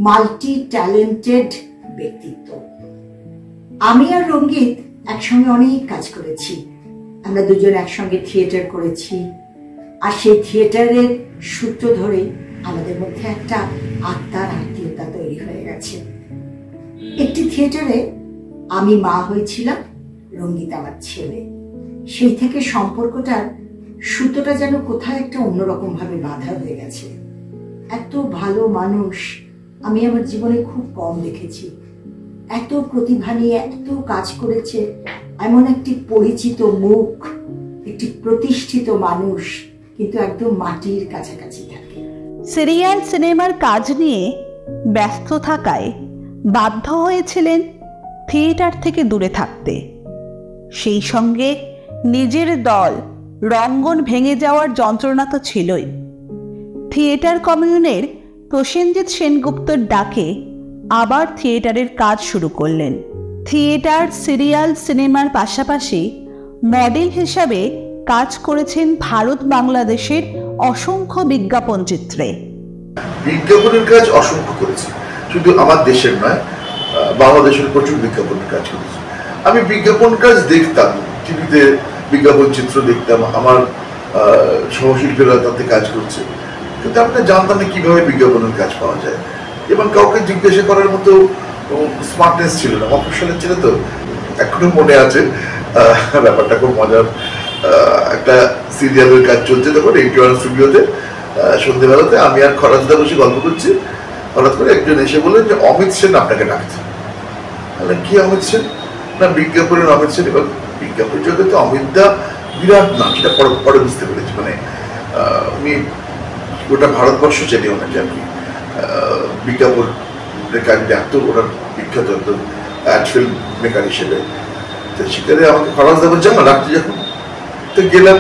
মাল্টি ট্যালেন্টেড ব্যক্তিত্ব। আমি আর রঙ্গিত একসঙ্গে অনেক কাজ করেছি। আমরা দুজন একসঙ্গে থিয়েটার করেছি, আর সেই থিয়েটারের সূত্র ধরে আমাদের মধ্যে একটা আত্মার আত্মীয়তা তৈরি হয়ে গেছে। একটি থিয়েটারে আমি মা হয়েছিলাম, রঙ্গিত আমার ছেলে। সেই থেকে সম্পর্কটার সূত্রটা যেন কোথায় একটা অন্যরকম ভাবে বাঁধা হয়ে গেছে। এত ভালো মানুষ আমি আমার জীবনে খুব কম দেখেছি। এত প্রতিভা নিয়ে এত কাজ করেছে এমন একটি পরিচিত মুখ, একটি প্রতিষ্ঠিত মানুষ, কিন্তু একদম মাটির কাছাকাছি থাকে। সিরিয়াল সিনেমার কাজ নিয়ে ব্যস্ত থাকায় বাধ্য হয়েছিলেন থিয়েটার থেকে দূরে থাকতে। সেই সঙ্গে নিজের দল রঙ্গন ভেঙে যাওয়ার যন্ত্রণা তো ছিলই। থিয়েটার কমিউনের প্রসেনজিৎ সেনগুপ্তর ডাকে আবার থিয়েটারের কাজ শুরু করলেন। থিয়েটার, সিরিয়াল, সিনেমার পাশাপাশি মডেল হিসাবে কাজ করেছেন ভারত বাংলাদেশের অসংখ্য বিজ্ঞাপন চিত্রে। বিজ্ঞাপনের কাজ অসংখ্য করেছি, শুধু আমার দেশের নয়, বাংলাদেশের প্রচুর বিজ্ঞাপনের কাজ করেছি। আমি বিজ্ঞাপন কাজ দেখতাম, টিভিতে বিজ্ঞাপন চিত্র দেখতাম, আমার সহশিল্পীরা তাতে কাজ করছে, কিন্তু আমি জানতাম না কিভাবে বিজ্ঞাপনের কাজ পাওয়া যায়, এবং কাউকে জিজ্ঞাসা করার মতো স্মার্টনেস ছিল না। মফস্বলের ছিল তো, এখনো মনে আছে ব্যাপারটা খুব মজার। একটা সিরিয়ালের কাজ চলছে তখন AT1 স্টুডিওতে, সন্ধ্যেবেলাতে আমি আর খরাজদা বসে গল্প করছি। হঠাৎ করে একজন এসে বললেন যে অমিত সেন আপনাকে ডাকছে। কি অমিত সেন? না, বিজ্ঞাপনের অমিত সেন। এবার বিজ্ঞাপন জগতে অমিতদা বিরাট নাম, সেটা পরে বুঝতে পেরেছি। মানে উনি গোটা ভারতবর্ষ চেনে ওনাকে আর কি, বিজ্ঞাপনের কাজে এত ওনার বিখ্যাত অ্যাড ফিল্ম মেকার হিসেবে। তো সেখানে আমাকে খরাজদা বলছে না ডাকতে, যখন তো গেলাম,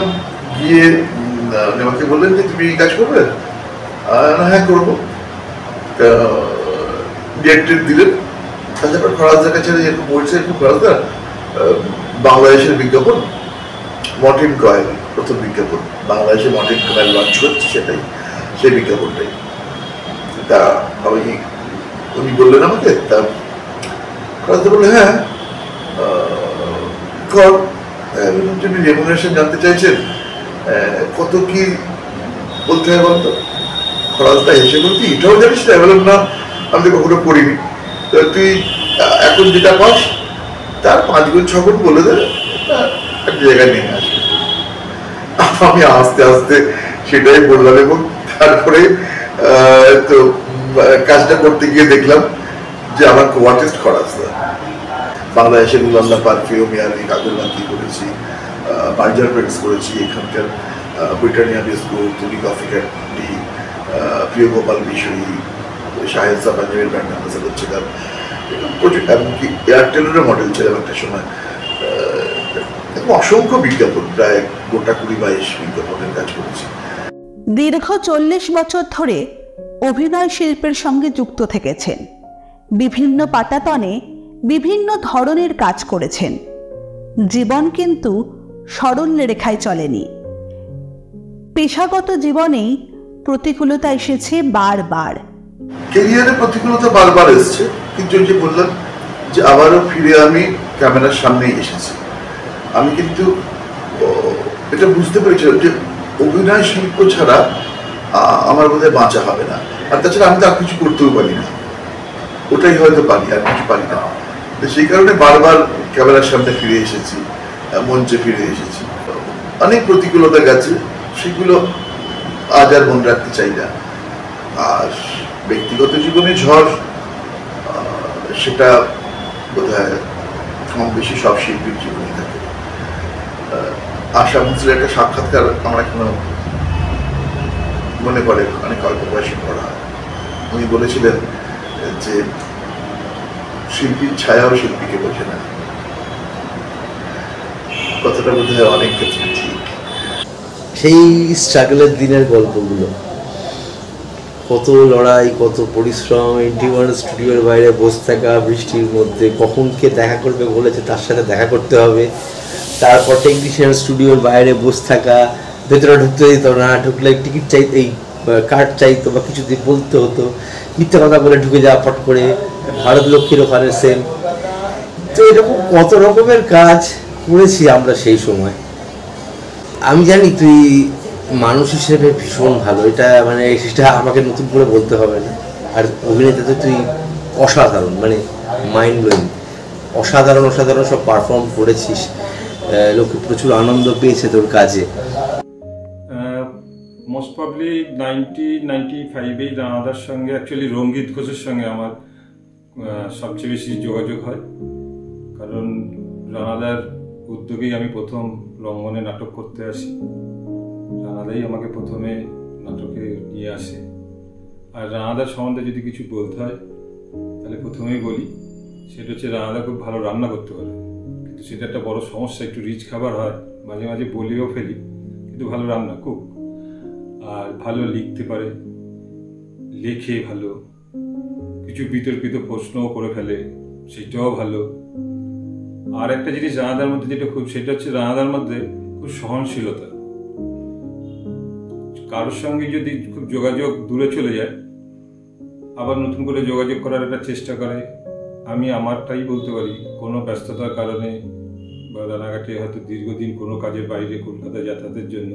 গিয়ে আমাকে বললেন যে তুমি এই কাজ করবে? হ্যাঁ করবো। ডিরেক্টর দিলেন। তারপর খরাজদার কাছে যেরকম বলছে, এরকম খরাজদা বাংলাদেশের বিজ্ঞাপন মর্টিন কয়েল, প্রথম বিজ্ঞাপন বাংলাদেশে মর্টিন কয়েল লঞ্চ করছে, সেটাই সেই বিজ্ঞাপনটাই। তা উনি বললেন আমাকে, তা খরাজদা বললেন হ্যাঁ কর। তুমি রেমুনারেশন জানতে চাইছেন, কত কি বলতে হয় বলতো? খরাজদা এসে বলছি এটাও জানিস না? বললাম না, আমি তো কখনো পড়িনি। তো তুই এখন যেটা পাস তার 5 গুণ 6 গুণ বলে দেবে, একটা জায়গায় নিয়ে আসবে। আমি আস্তে আস্তে সেটাই বললাম, এবং তারপরে তো কাজটা করতে গিয়ে দেখলাম যে আমার কোয়ার্টিস্ট খরাজদা। বাংলাদেশের উল্লাল্লাহ পারফিউম, ইয়ারি, কাগজবাতি করেছি, বার্জার পেন্টস করেছি, এখানকার ব্রিটানিয়া বিস্কুট, তুলি কফি ক্যান্ডি, প্রিয় গোপাল বিষয়ী, শাহেদ সাহ পাঞ্জাবের ব্র্যান্ড অ্যাম্বাসেডর ছিলাম, প্রচুর। এমনকি এয়ারটেলেরও মডেল ছিলাম একটা সময়। অসংখ্য বিজ্ঞাপন, প্রায় গোটা 20-22 বিজ্ঞাপনের কাজ করেছি। দীর্ঘ 40 বছর ধরে অভিনয় শিল্পের সঙ্গে যুক্ত থেকেছেন। বিভিন্ন পাটাতনে বিভিন্ন ধরনের কাজ করেছেন। জীবন কিন্তু সরল রেখায় চলেনি। পেশাগত জীবনেই প্রতিকূলতা এসেছে বারবার। ক্যারিয়ারে প্রতিকূলতা বারবার এসেছে, কিন্তু যে বললাম যে আবারও ফিরে আমি ক্যামেরার সামনেই এসেছি। আমি কিন্তু এটা বুঝতে পেরেছিলাম যে অভিনয় শিল্প ছাড়া আমার বোধহয় বাঁচা হবে না। আর তাছাড়া আমি তো আর কিছু করতেও পারি না, ওটাই হয়তো পারি, আর কিছু পারি না। তো সেই কারণে বারবার ক্যামেরার সামনে ফিরে এসেছি, মঞ্চে ফিরে এসেছি। অনেক প্রতিকূলতা গেছে, সেগুলো আজ আর মনে রাখতে চাই না। আর ব্যক্তিগত জীবনে ঝড়, সেটা বোধহয় কম বেশি সব শিল্পীর জীবনে থাকে। আশা ভোঁসলের একটা সাক্ষাৎকার আমার এখনো মনে পড়ে, অনেক অল্প বয়সে পড়া। উনি বলেছিলেন যে শিল্পীর ছায়াও শিল্পীকে বোঝে না। কথাটা বোধ হয় অনেক ক্ষেত্রে ঠিক। সেই স্ট্রাগলের দিনের গল্পগুলো, কত লড়াই, কত পরিশ্রম, এনটিওয়ান স্টুডিওর বাইরে বসে থাকা বৃষ্টির মধ্যে, কখন কে দেখা করবে বলেছে তার সাথে দেখা করতে হবে, তারপর টেকনিশিয়ান স্টুডিওর বাইরে বসে থাকা, ভেতরে ঢুকতে দিত না, ঢুকলে টিকিট চাইতে, এই কার্ড চাইতো বা কিছু দিয়ে বলতে হতো, মিথ্যা কথা বলে ঢুকে যাওয়া পট করে, ভারত লক্ষ্মীর ওখানে সেম। তো এরকম কত রকমের কাজ করেছি আমরা সেই সময়। আমি জানি তুই মানুষ হিসেবে ভীষণ ভালো, এটা মানে সেটা আমাকে নতুন করে বলতে হবে না। আর অভিনেতাতে তুই অসাধারণ, মানে মাইন্ড ব্লোয়িং, অসাধারণ অসাধারণ সব পারফর্ম করেছিস। লোকে প্রচুর আনন্দ পেয়েছে তোর কাজে। মোস্ট প্রবলি 1995-এই রানাদার সঙ্গে, অ্যাকচুয়ালি রঙ্গিত ঘোষের সঙ্গে আমার সবচেয়ে বেশি যোগাযোগ হয়, কারণ রানাদার উদ্যোগেই আমি প্রথম রঙ্গনে নাটক করতে আসি। রানাদাই আমাকে প্রথমে নাটকে নিয়ে আসে। আর রানাদার সম্বন্ধে যদি কিছু বলতে হয় তাহলে প্রথমেই বলি, সেটা হচ্ছে রানাদা খুব ভালো রান্না করতে পারে, কিন্তু সেটা একটা বড় সমস্যা। একটু রিচ খাবার হয়, মাঝে মাঝে বলিও ফেলি, কিন্তু ভালো রান্না খুব। আর ভালো লিখতে পারে, লেখে ভালো, কিছু বিতর্কিত প্রশ্নও করে ফেলে, সেটাও ভালো। আর একটা জিনিস রানাদার মধ্যে যেটা খুব, সেটা হচ্ছে রানাদার মধ্যে খুব সহনশীলতা। কারোর সঙ্গে যদি খুব যোগাযোগ দূরে চলে যায়, আবার নতুন করে যোগাযোগ করার একটা চেষ্টা করে। আমি আমারটাই বলতে পারি, কোনো ব্যস্ততার কারণে বা রানাঘাটে হয়তো দীর্ঘদিন কোনো কাজের বাইরে কলকাতায় যাতায়াতের জন্য,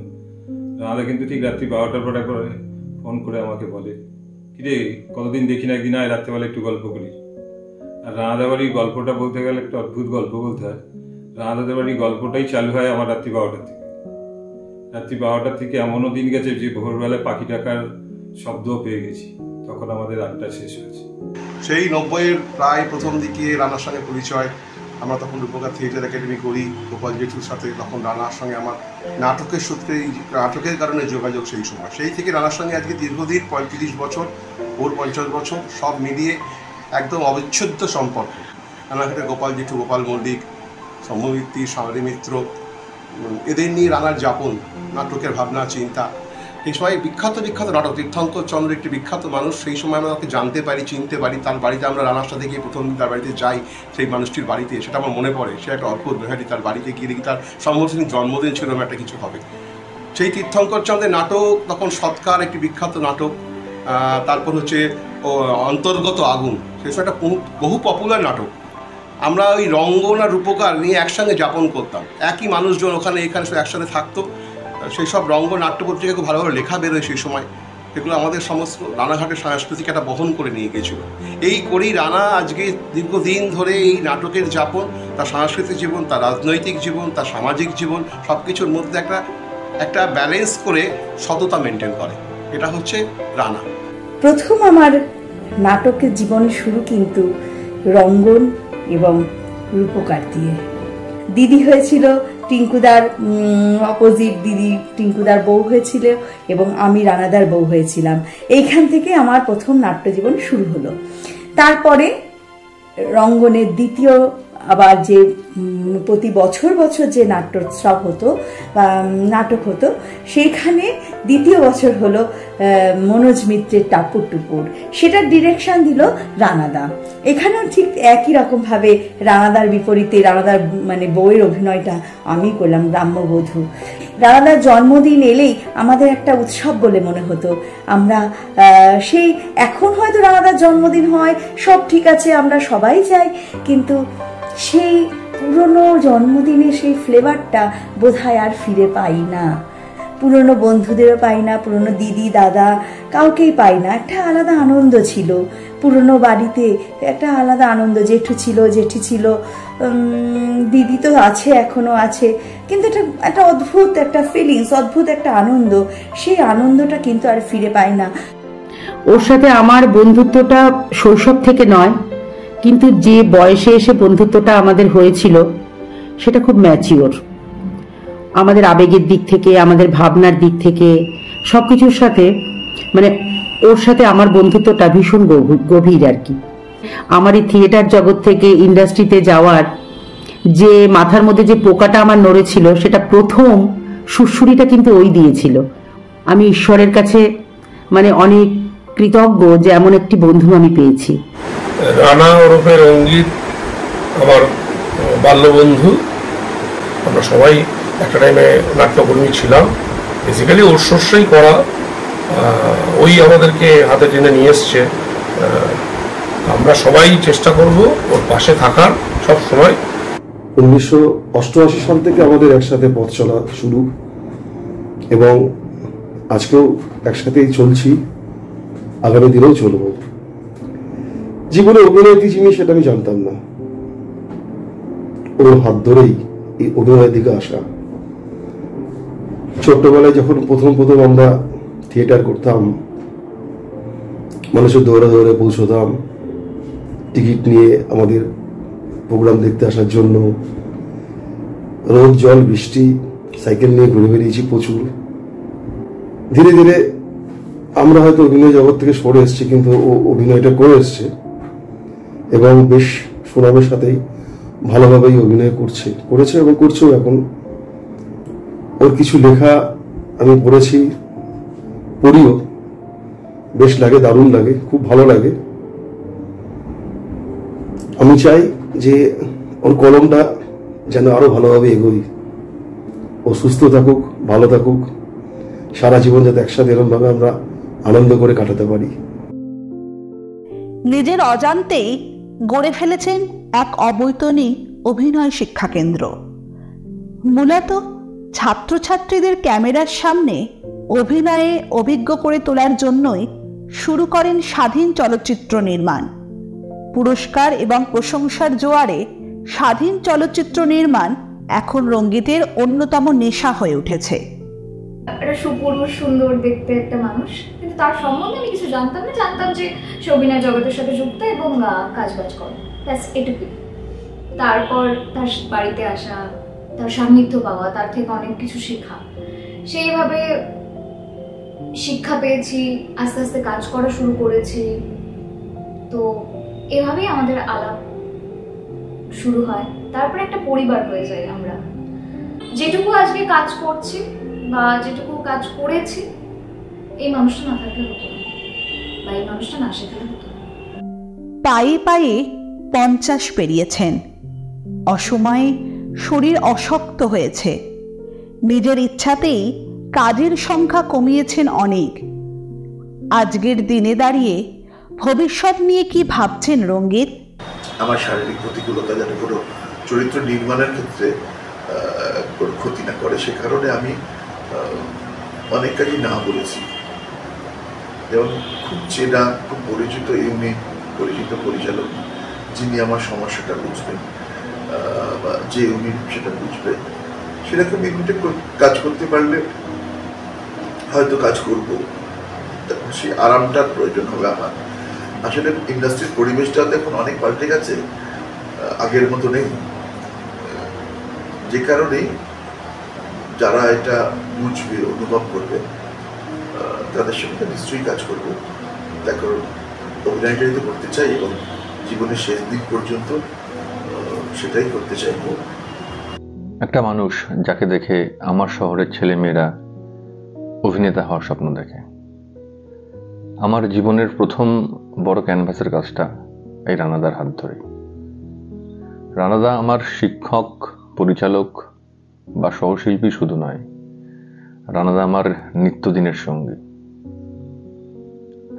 রানাদা কিন্তু ঠিক রাত্রি 12টার পর একবার ফোন করে আমাকে বলে, কিরে কতদিন দেখি না, একদিন আয় রাত্রেবেলা একটু গল্প করি। আর রানাদা বাড়ির গল্পটা বলতে গেলে একটা অদ্ভুত গল্প বলতে হয়। রানাদাদের বাড়ির গল্পটাই চালু হয় আমার রাত্রি 12টা থেকে। রাত্রি 12টা থেকে এমনও দিন গেছে যে ভোরবেলায় পাখি ডাকার শব্দও পেয়ে গেছি, তখন আমাদের আড্ডা শেষ হয়েছে। সেই 90-এর প্রায় প্রথম দিকে রানার সঙ্গে পরিচয়। আমরা তখন রূপকার থিয়েটার একাডেমি করি গোপাল জেঠুর সাথে। তখন রানার সঙ্গে আমার নাটকের সূত্রে, নাটকের কারণে যোগাযোগ সেই সময়। সেই থেকে রানার সঙ্গে আজকে দীর্ঘদিন 35 বছর, ওর 50 বছর, সব মিলিয়ে একদম অবিচ্ছেদ্য সম্পর্ক। রানাঘাটের গোপাল জেঠু, গোপাল মল্লিক, সৌম্যমিত্তি, সামারি মিত্র, এদের নিয়ে রানার যাপন, নাটকের ভাবনা চিন্তা। এই সময় বিখ্যাত বিখ্যাত নাটক, তীর্থঙ্কর চন্দ্র একটি বিখ্যাত মানুষ। সেই সময় আমরা তাকে জানতে পারি, চিনতে পারি। তার বাড়িতে আমরা রানার সাথে গিয়ে প্রথম দিন তার বাড়িতে যাই, সেই মানুষটির বাড়িতে, সেটা আমার মনে পড়ে। সে একটা অদ্ভুত বেহারি, তার বাড়িতে গিয়ে দেখি তার সম্ভবত জন্মদিন ছিল, একটা কিছু হবে। সেই তীর্থঙ্কর চন্দ্রের নাটক, তখন সৎকার একটি বিখ্যাত নাটক। তারপর হচ্ছে অন্তর্গত আগুন, সেই সময় একটা বহু পপুলার নাটক। আমরা ওই রঙ্গন আর রূপকার নিয়ে একসঙ্গে যাপন করতাম, একই মানুষজন ওখানে এখানে সব একসাথে থাকতো। সেই সব রঙ্গ নাট্য পত্রিকা খুব ভালোভাবে লেখা বেরোয় সেই সময়। এগুলো আমাদের সমস্ত রানাঘাটের সাংস্কৃতিক একটা বহন করে নিয়ে গিয়েছিল। এই করেই রানা আজকে দীর্ঘদিন ধরে এই নাটকের যাপন, তার সাংস্কৃতিক জীবন, তার রাজনৈতিক জীবন, তার সামাজিক জীবন, সব কিছুর মধ্যে একটা ব্যালেন্স করে সততা মেনটেন করে। এটা হচ্ছে রানা। প্রথম আমার নাটকের জীবন শুরু কিন্তু রঙ্গন এবং রূপকার দিয়ে। দিদি হয়েছিল টিঙ্কুদার অপোজিট, দিদি টিঙ্কুদার বউ হয়েছিল এবং আমি রানাদার বউ হয়েছিলাম। এইখান থেকে আমার প্রথম নাট্য জীবন শুরু হলো। তারপরে রঙ্গনের দ্বিতীয়, আবার যে প্রতি বছর বছর যে নাট্যোৎসব হতো বা নাটক হতো, সেইখানে দ্বিতীয় বছর হলো মনোজ মিত্রের টাপুর টুপুর, সেটার ডিরেকশন দিল রানাদা। এখানেও ঠিক একই রকমভাবে রানাদার বিপরীতে রানাদার মানে বউয়ের অভিনয়টা আমি করলাম, গ্রাম্যবধূ। রানাদার জন্মদিন এলেই আমাদের একটা উৎসব বলে মনে হতো। আমরা সেই, এখন হয়তো রানাদার জন্মদিন হয়, সব ঠিক আছে, আমরা সবাই যাই, কিন্তু সেই পুরনো জন্মদিনের সেই ফ্লেভারটা বোধহয় আর ফিরে পাই না। পুরনো বন্ধুদেরও পাই না, পুরনো দিদি দাদা কাউকেই পাই না। একটা আলাদা আনন্দ ছিল পুরনো বাড়িতে, একটা আলাদা আনন্দ। জেঠু ছিল, জেঠি ছিল, দিদি তো আছে, এখনো আছে, কিন্তু একটা অদ্ভুত একটা ফিলিংস, অদ্ভুত একটা আনন্দ। সেই আনন্দটা কিন্তু আর ফিরে পাই না। ওর সাথে আমার বন্ধুত্বটা শৈশব থেকে নয়, কিন্তু যে বয়সে এসে বন্ধুত্বটা আমাদের হয়েছিল সেটা খুব ম্যাচিওর। আমাদের আবেগের দিক থেকে, আমাদের ভাবনার দিক থেকে সবকিছুর সাথে মানে ওর সাথে আমার বন্ধুত্বটা ভীষণ গভীর আর কি। আমার এই থিয়েটার জগৎ থেকে ইন্ডাস্ট্রিতে যাওয়ার যে মাথার মধ্যে যে পোকাটা আমার নড়েছিল, সেটা প্রথম সুড়সুড়িটা কিন্তু ওই দিয়েছিল। আমি ঈশ্বরের কাছে মানে অনেক কৃতজ্ঞ যে এমন একটি বন্ধু আমি পেয়েছি। রানা ওরফে রঙ্গিত আমার বাল্যবন্ধু। আমরা সবাই একটা টাইমে নাট্যকর্মী ছিলাম। বেসিক্যালি ওর শস্যই করা, ওই আমাদেরকে হাতে টেনে নিয়ে এসছে। আমরা সবাই চেষ্টা করব ওর পাশে থাকার সব সময়। 1988 সাল থেকে আমাদের একসাথে পথ চলা শুরু এবং আজকেও একসাথেই চলছি, আগামী দিনেও চলব। জীবনে অভিনয় কি জিনিস সেটা আমি জানতাম না, ওর হাত ধরেই এই অভিনয়ের দিকে আসা। ছোট্টবেলায় যখন প্রথম আমরা থিয়েটার করতাম, মানুষের দৌড়ে দৌড়ে পৌঁছতাম টিকিট নিয়ে আমাদের প্রোগ্রাম দেখতে আসার জন্য। রোদ জল বৃষ্টি সাইকেল নিয়ে ঘুরে বেরিয়েছি প্রচুর। ধীরে ধীরে আমরা হয়তো অভিনয় জগৎ থেকে সরে এসেছি, কিন্তু ও অভিনয়টা করে এসছে এবং বেশ সুনামের সাথেই ভালোভাবেই অভিনয় করেছে এবং করছেও এখন। ওর কিছু লেখা আমি পড়িও, বেশ লাগে, দারুণ লাগে, খুব ভালো লাগে। আমি চাই যে ওর কলমটা যেন আরো ভালোভাবে এগোই, ও সুস্থ থাকুক, ভালো থাকুক, সারা জীবন যাতে একসাথে এরকমভাবে আমরা আনন্দ করে কাটাতে পারি। নিজের অজান্তেই গড়ে ফেলেছেন এক অবৈতনিক অভিনয় শিক্ষা কেন্দ্র। মূলত ছাত্রছাত্রীদের ক্যামেরার সামনে অভিনয়ে অভিজ্ঞ করে তোলার জন্যই শুরু করেন স্বাধীন চলচ্চিত্র নির্মাণ। পুরস্কার এবং প্রশংসার জোয়ারে স্বাধীন চলচ্চিত্র নির্মাণ এখন রঙ্গিতের অন্যতম নেশা হয়ে উঠেছে। একটা সুপুরুষ, সুন্দর দেখতে একটা মানুষ, কিন্তু তার সম্বন্ধে আমি কিছু জানতাম না। জানতাম যে সে অভিনয় জগতের সাথে যুক্ত এবং কাজবাজ করে, ব্যাস এটুকুই। তারপর তার বাড়িতে আসা, তার সান্নিধ্য পাওয়া, তার থেকে অনেক কিছু শেখা, সেইভাবে শিক্ষা পেয়েছি, আস্তে আস্তে কাজ করা শুরু করেছি। তো এভাবেই আমাদের আলাপ শুরু হয়, তারপরে একটা পরিবার হয়ে যায়। আমরা যেটুকু আজকে কাজ করছি বা যেটুকু কাজ করেছি, এই মানুষটা না থাকলে হতো না, বা এই মানুষটা না শেখালে হতো না। পায়ে পায়ে 50 পেরিয়েছেন, অসময়ে শরীর অশক্ত হয়েছে, নিজের ইচ্ছাতেই কাজের সংখ্যা কমিয়েছেন অনেক। আজকের দিনে দাঁড়িয়ে ভবিষ্যৎ নিয়ে কি ভাবছেন রঙ্গিত? আমার শারীরিক প্রতিকূলতা যেন কোনো চরিত্র নির্মাণের ক্ষেত্রে কোনো ক্ষতি না করে, সে কারণে আমি অনেক কাজই না বলেছি। যেমন খুব চেনা, খুব পরিচিত ইউনিট, পরিচিত পরিচালক যিনি আমার সমস্যাটা বুঝবেন বা যে ইউনিট সেটা বুঝবে, সেরকম ইউনিটে কাজ করতে পারলে হয়তো কাজ করব। সেই আরামটার প্রয়োজন হবে আমার। আসলে ইন্ডাস্ট্রির পরিবেশটা এখন অনেক পাল্টে গেছে, আগের মতো নেই। যে কারণে যারা এটা বুঝবে, অনুভব করবে, তাদের সঙ্গে নিশ্চয়ই কাজ করবো। দেখো, অভিনয়টাই তো করতে চাই এবং জীবনের শেষ দিক পর্যন্ত সেটাই করতে চাইব। একটা মানুষ যাকে দেখে আমার শহরের ছেলেমেয়েরা অভিনেতা হওয়ার স্বপ্ন দেখে। আমার জীবনের প্রথম বড় ক্যানভাসের কাজটা এই রানাদার হাত ধরে। রানাদা আমার শিক্ষক, পরিচালক বা সহশিল্পী শুধু নয়, রানাদা আমার নিত্যদিনের সঙ্গী।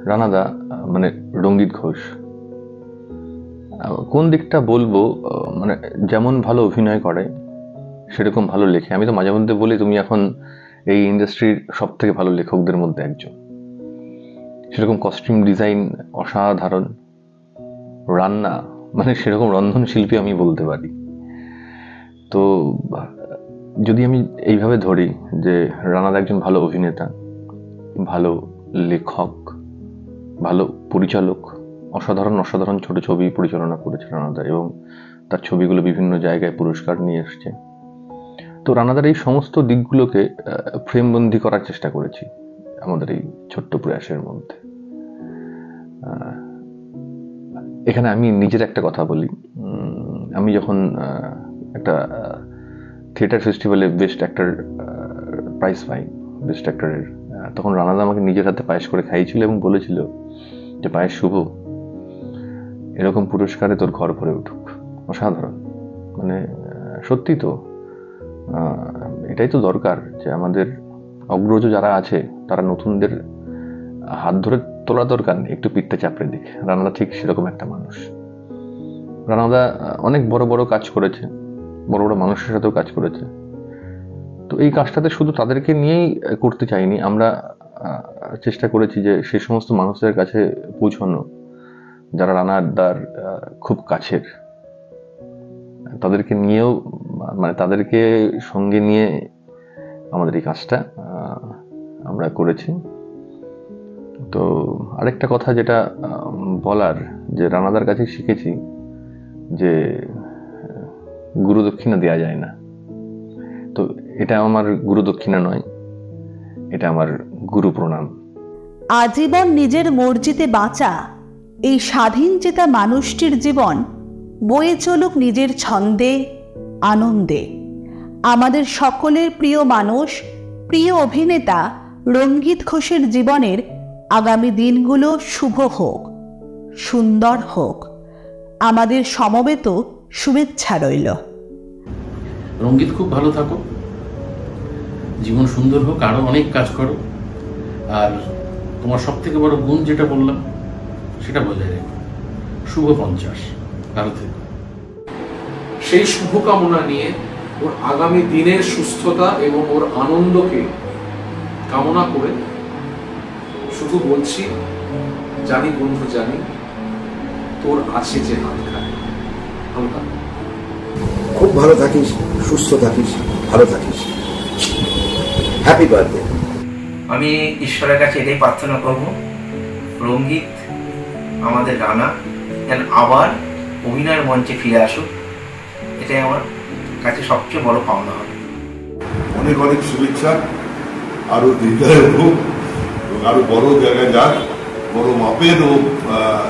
রানাদা মানে রঙ্গিত ঘোষ, কোন দিকটা বলবো, মানে যেমন ভালো অভিনয় করে সেরকম ভালো লেখে। আমি তো মাঝে মধ্যে বলি তুমি এখন এই ইন্ডাস্ট্রির সব থেকে ভালো লেখকদের মধ্যে একজন। সেরকম কস্টিউম ডিজাইন অসাধারণ, রান্না মানে সেরকম রন্ধনশিল্পী আমি বলতে পারি। তো যদি আমি এইভাবে ধরি যে রানাদা একজন ভালো অভিনেতা, ভালো লেখক, ভালো পরিচালক, অসাধারণ অসাধারণ ছোট ছবি পরিচালনা করেছে রানাদা এবং তার ছবিগুলো বিভিন্ন জায়গায় পুরস্কার নিয়ে এসছে। তো রানাদার এই সমস্ত দিকগুলোকে ফ্রেমবন্দি করার চেষ্টা করেছি আমাদের এই ছোট্ট প্রয়াসের মধ্যে। এখানে আমি নিজের একটা কথা বলি। আমি যখন একটা থিয়েটার ফেস্টিভ্যালে বেস্ট অ্যাক্টর প্রাইজ পাই, বেস্ট অ্যাক্টরের, তখন রানাদা আমাকে নিজের হাতে পায়েস করে খাইয়েছিল এবং বলেছিল যে পায়েস শুভ, এরকম পুরস্কারে তোর ঘর ভরে উঠুক। অসাধারণ, মানে সত্যি তো এটাই তো দরকার, যে আমাদের অগ্রজ যারা আছে তারা নতুনদের হাত ধরে তোলা দরকার নেই, একটু পিঠটা চাপড়ে দিক। রানাদা ঠিক সেরকম একটা মানুষ। রানাদা অনেক বড় বড় কাজ করেছে, বড় বড় মানুষের সাথেও কাজ করেছে। তো এই কাজটাতে শুধু তাদেরকে নিয়েই করতে চাইনি, আমরা চেষ্টা করেছি যে সেই সমস্ত মানুষদের কাছে পৌঁছানো যারা রানাদার খুব কাছের, তাদেরকে নিয়েও, মানে তাদেরকে সঙ্গে নিয়ে আমাদের এই কাজটা আমরা করেছি। তো আরেকটা কথা যেটা বলার, যে রানাদার কাছে শিখেছি যে গুরু দক্ষিণা দেওয়া যায় না। তো এটা আমার গুরু দক্ষিণা নয়, এটা আমার গুরু প্রণাম। আজীবন নিজের মর্জিতে বাঁচা এই স্বাধীন চেতা মানুষটির জীবন বয়ে চলুক নিজের ছন্দে, আনন্দে। আমাদের সকলের প্রিয় মানুষ, প্রিয় অভিনেতা রঙ্গিত ঘোষের জীবনের আগামী দিনগুলো শুভ হোক, সুন্দর হোক। আমাদের সমবেত শুভেচ্ছা রইল। রঙ্গিত খুব ভালো থাকো, জীবন সুন্দর হোক, আরো অনেক কাজ করো, আর তোমার সব থেকে বড় গুণ যেটা বললাম সেটা বজায় রেখো। শুভ 50, ভালো থেকো। সেই শুভকামনা নিয়ে ওর আগামী দিনের সুস্থতা এবং ওর আনন্দকে কামনা করে শুধু বলছি, জানি বন্ধু জানি, তোর আছে যে হাত খায়। খুব ভালো থাকিস, সুস্থ থাকিস, ভালো থাকিস। Happy birthday. আমি ঈশ্বরের কাছে এটাই প্রার্থনা করব, রঙ্গিত আমাদের রানা যেন আবার অভিনয়ের মঞ্চে ফিরে আসুক। এটাই আমার কাছে সবচেয়ে বড় পাওনা হবে। অনেক অনেক শুভেচ্ছা, আরো দীর্ঘায়ু হোক এবং আরো বড় জায়গায় যাক, বড় মাপের ও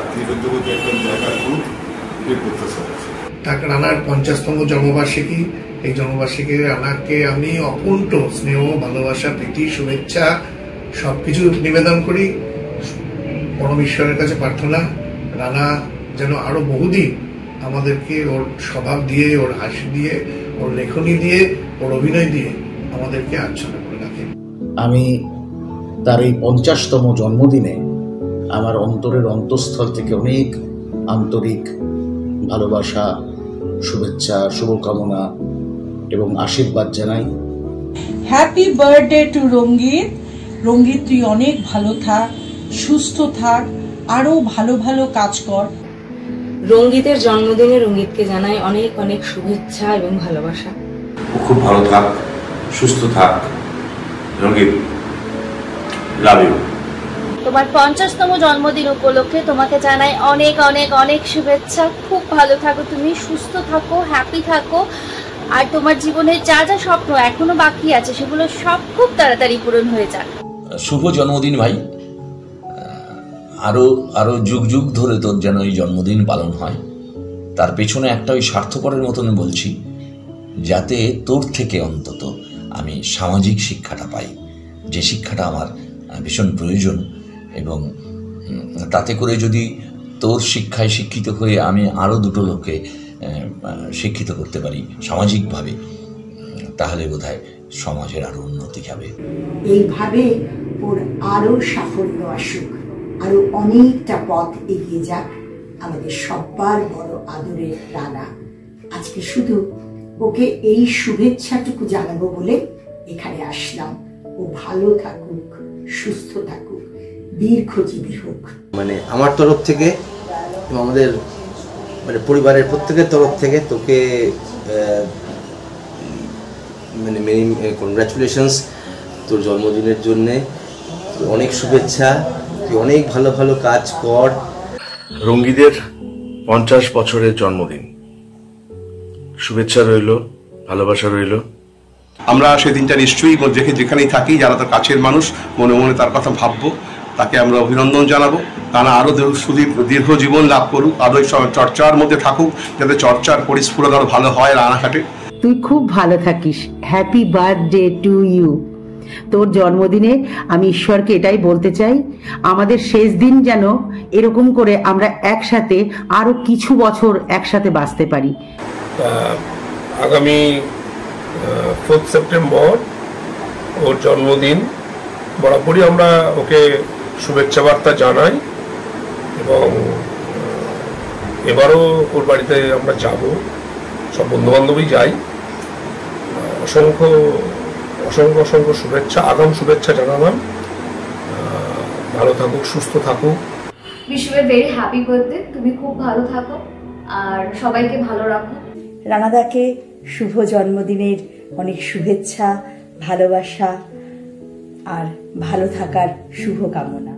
থিয়েটার জগতে একটা জায়গা করুক, এই প্রত্যাশা আছে। তাকে রানার 50তম জন্মবার্ষিকী, এই জন্মবার্ষিকী রানাকে আমি অকুণ্ঠ স্নেহ, ভালোবাসা, প্রীতি, শুভেচ্ছা সবকিছু নিবেদন করি। পরম ঈশ্বরের কাছে প্রার্থনা, রানা যেন আরো বহুদিন আমাদেরকে ওর স্বভাব দিয়ে, ওর হাসি দিয়ে, ওর লেখনী দিয়ে, ওর অভিনয় দিয়ে আমাদেরকে আচ্ছন্ন করে রাখে। আমি তার এই 50তম জন্মদিনে আমার অন্তরের অন্তঃস্থল থেকে অনেক আন্তরিক ভালোবাসা, শুভেচ্ছা, শুভকামনা এবং আশীর্বাদ জানাই। হ্যাপি বার্থডে টু রঙ্গিত। রঙ্গিত, তুই অনেক ভালো থাক, সুস্থ থাক, আরো ভালো ভালো কাজ কর। রঙ্গিতের জন্মদিনে রঙ্গিতকে জানাই অনেক অনেক শুভেচ্ছা এবং ভালোবাসা। ও খুব ভালো থাক, সুস্থ থাক। রঙ্গিত, লাভ ইউ। তোমার 50তম জন্মদিন উপলক্ষে তোমাকে জানাই অনেক অনেক অনেক শুভেচ্ছা। খুব ভালো থাকো তুমি, সুস্থ থাকো, হ্যাপি থাকো, আর তোমার জীবনের যা যা স্বপ্ন এখনো বাকি আছে সেগুলো সব খুব তাড়াতাড়ি পূরণ হয়ে যাক। শুভ জন্মদিন ভাই, আরো আরো যুগ যুগ ধরে তোর যেন এই জন্মদিন পালন হয়। তার পেছনে একটা ওই স্বার্থপরের মতন বলছি, যাতে তোর থেকে অন্তত আমি সামাজিক শিক্ষাটা পাই, যে শিক্ষাটা আমার ভীষণ প্রয়োজন। এবং তাতে করে যদি তোর শিক্ষায় শিক্ষিত হয়ে আমি আরও দুটো লোককে শিক্ষিত করতে পারি সামাজিকভাবে, তাহলে বোধহয় সমাজের আরো উন্নতি হবে। এইভাবে ওর আরো সাফল্য আসুক, আরো অনেকটা পথ এগিয়ে যাক আমাদের সবার বড় আদরের রানা। আজকে শুধু ওকে এই শুভেচ্ছাটুকু জানাবো বলে এখানে আসলাম। ও ভালো থাকুক, সুস্থ থাকুক, দীর্ঘজীবী হোক। মানে আমার তরফ থেকে, আমাদের মানে পরিবারের প্রত্যেকের তরফ থেকে তোকে মানে মেনি কনগ্রাচুলেশনস তোর জন্মদিনের জন্যে। অনেক শুভেচ্ছা, তুই অনেক ভালো ভালো কাজ কর। রঙ্গিদের 50 বছরের জন্মদিন, শুভেচ্ছা রইল, ভালোবাসা রইল। আমরা সেদিনটা নিশ্চয়ই যেখানেই থাকি, যারা তার কাছের মানুষ, মনে মনে তার কথা ভাববো, তাকে আমরা অভিনন্দন জানাবো। তারা আরও দীর্ঘ জীবন লাভ করুক, আরও চর্চার মধ্যে থাকুক, যাতে চর্চার পরিস্ফুরণ আরও ভালো হয় রানাঘাটে। তুই খুব ভালো থাকিস। Happy birthday to you. তোর জন্মদিনে আমি ঈশ্বরকে এটাই বলতে চাই, আমাদের শেষ দিন যেন এরকম করে আমরা একসাথে আরো কিছু বছর একসাথে বাঁচতে পারি। আগামী 4 সেপ্টেম্বর ওর জন্মদিন, বরাবরই আমরা ওকে শুভেচ্ছা বার্তা জানাই এবং এবারও ওর বাড়িতে আমরা যাব, সব বন্ধুবান্ধবই যাই। অসংখ্য অসংখ্য অসংখ্য শুভেচ্ছা, আগাম শুভেচ্ছা জানালাম। ভালো থাকুক, সুস্থ থাকুক। Wish you a very happy birthday. তুমি খুব ভালো থাকো আর সবাইকে ভালো রাখো। রানাদাকে শুভ জন্মদিনের অনেক শুভেচ্ছা, ভালোবাসা আর ভালো থাকার শুভকামনা।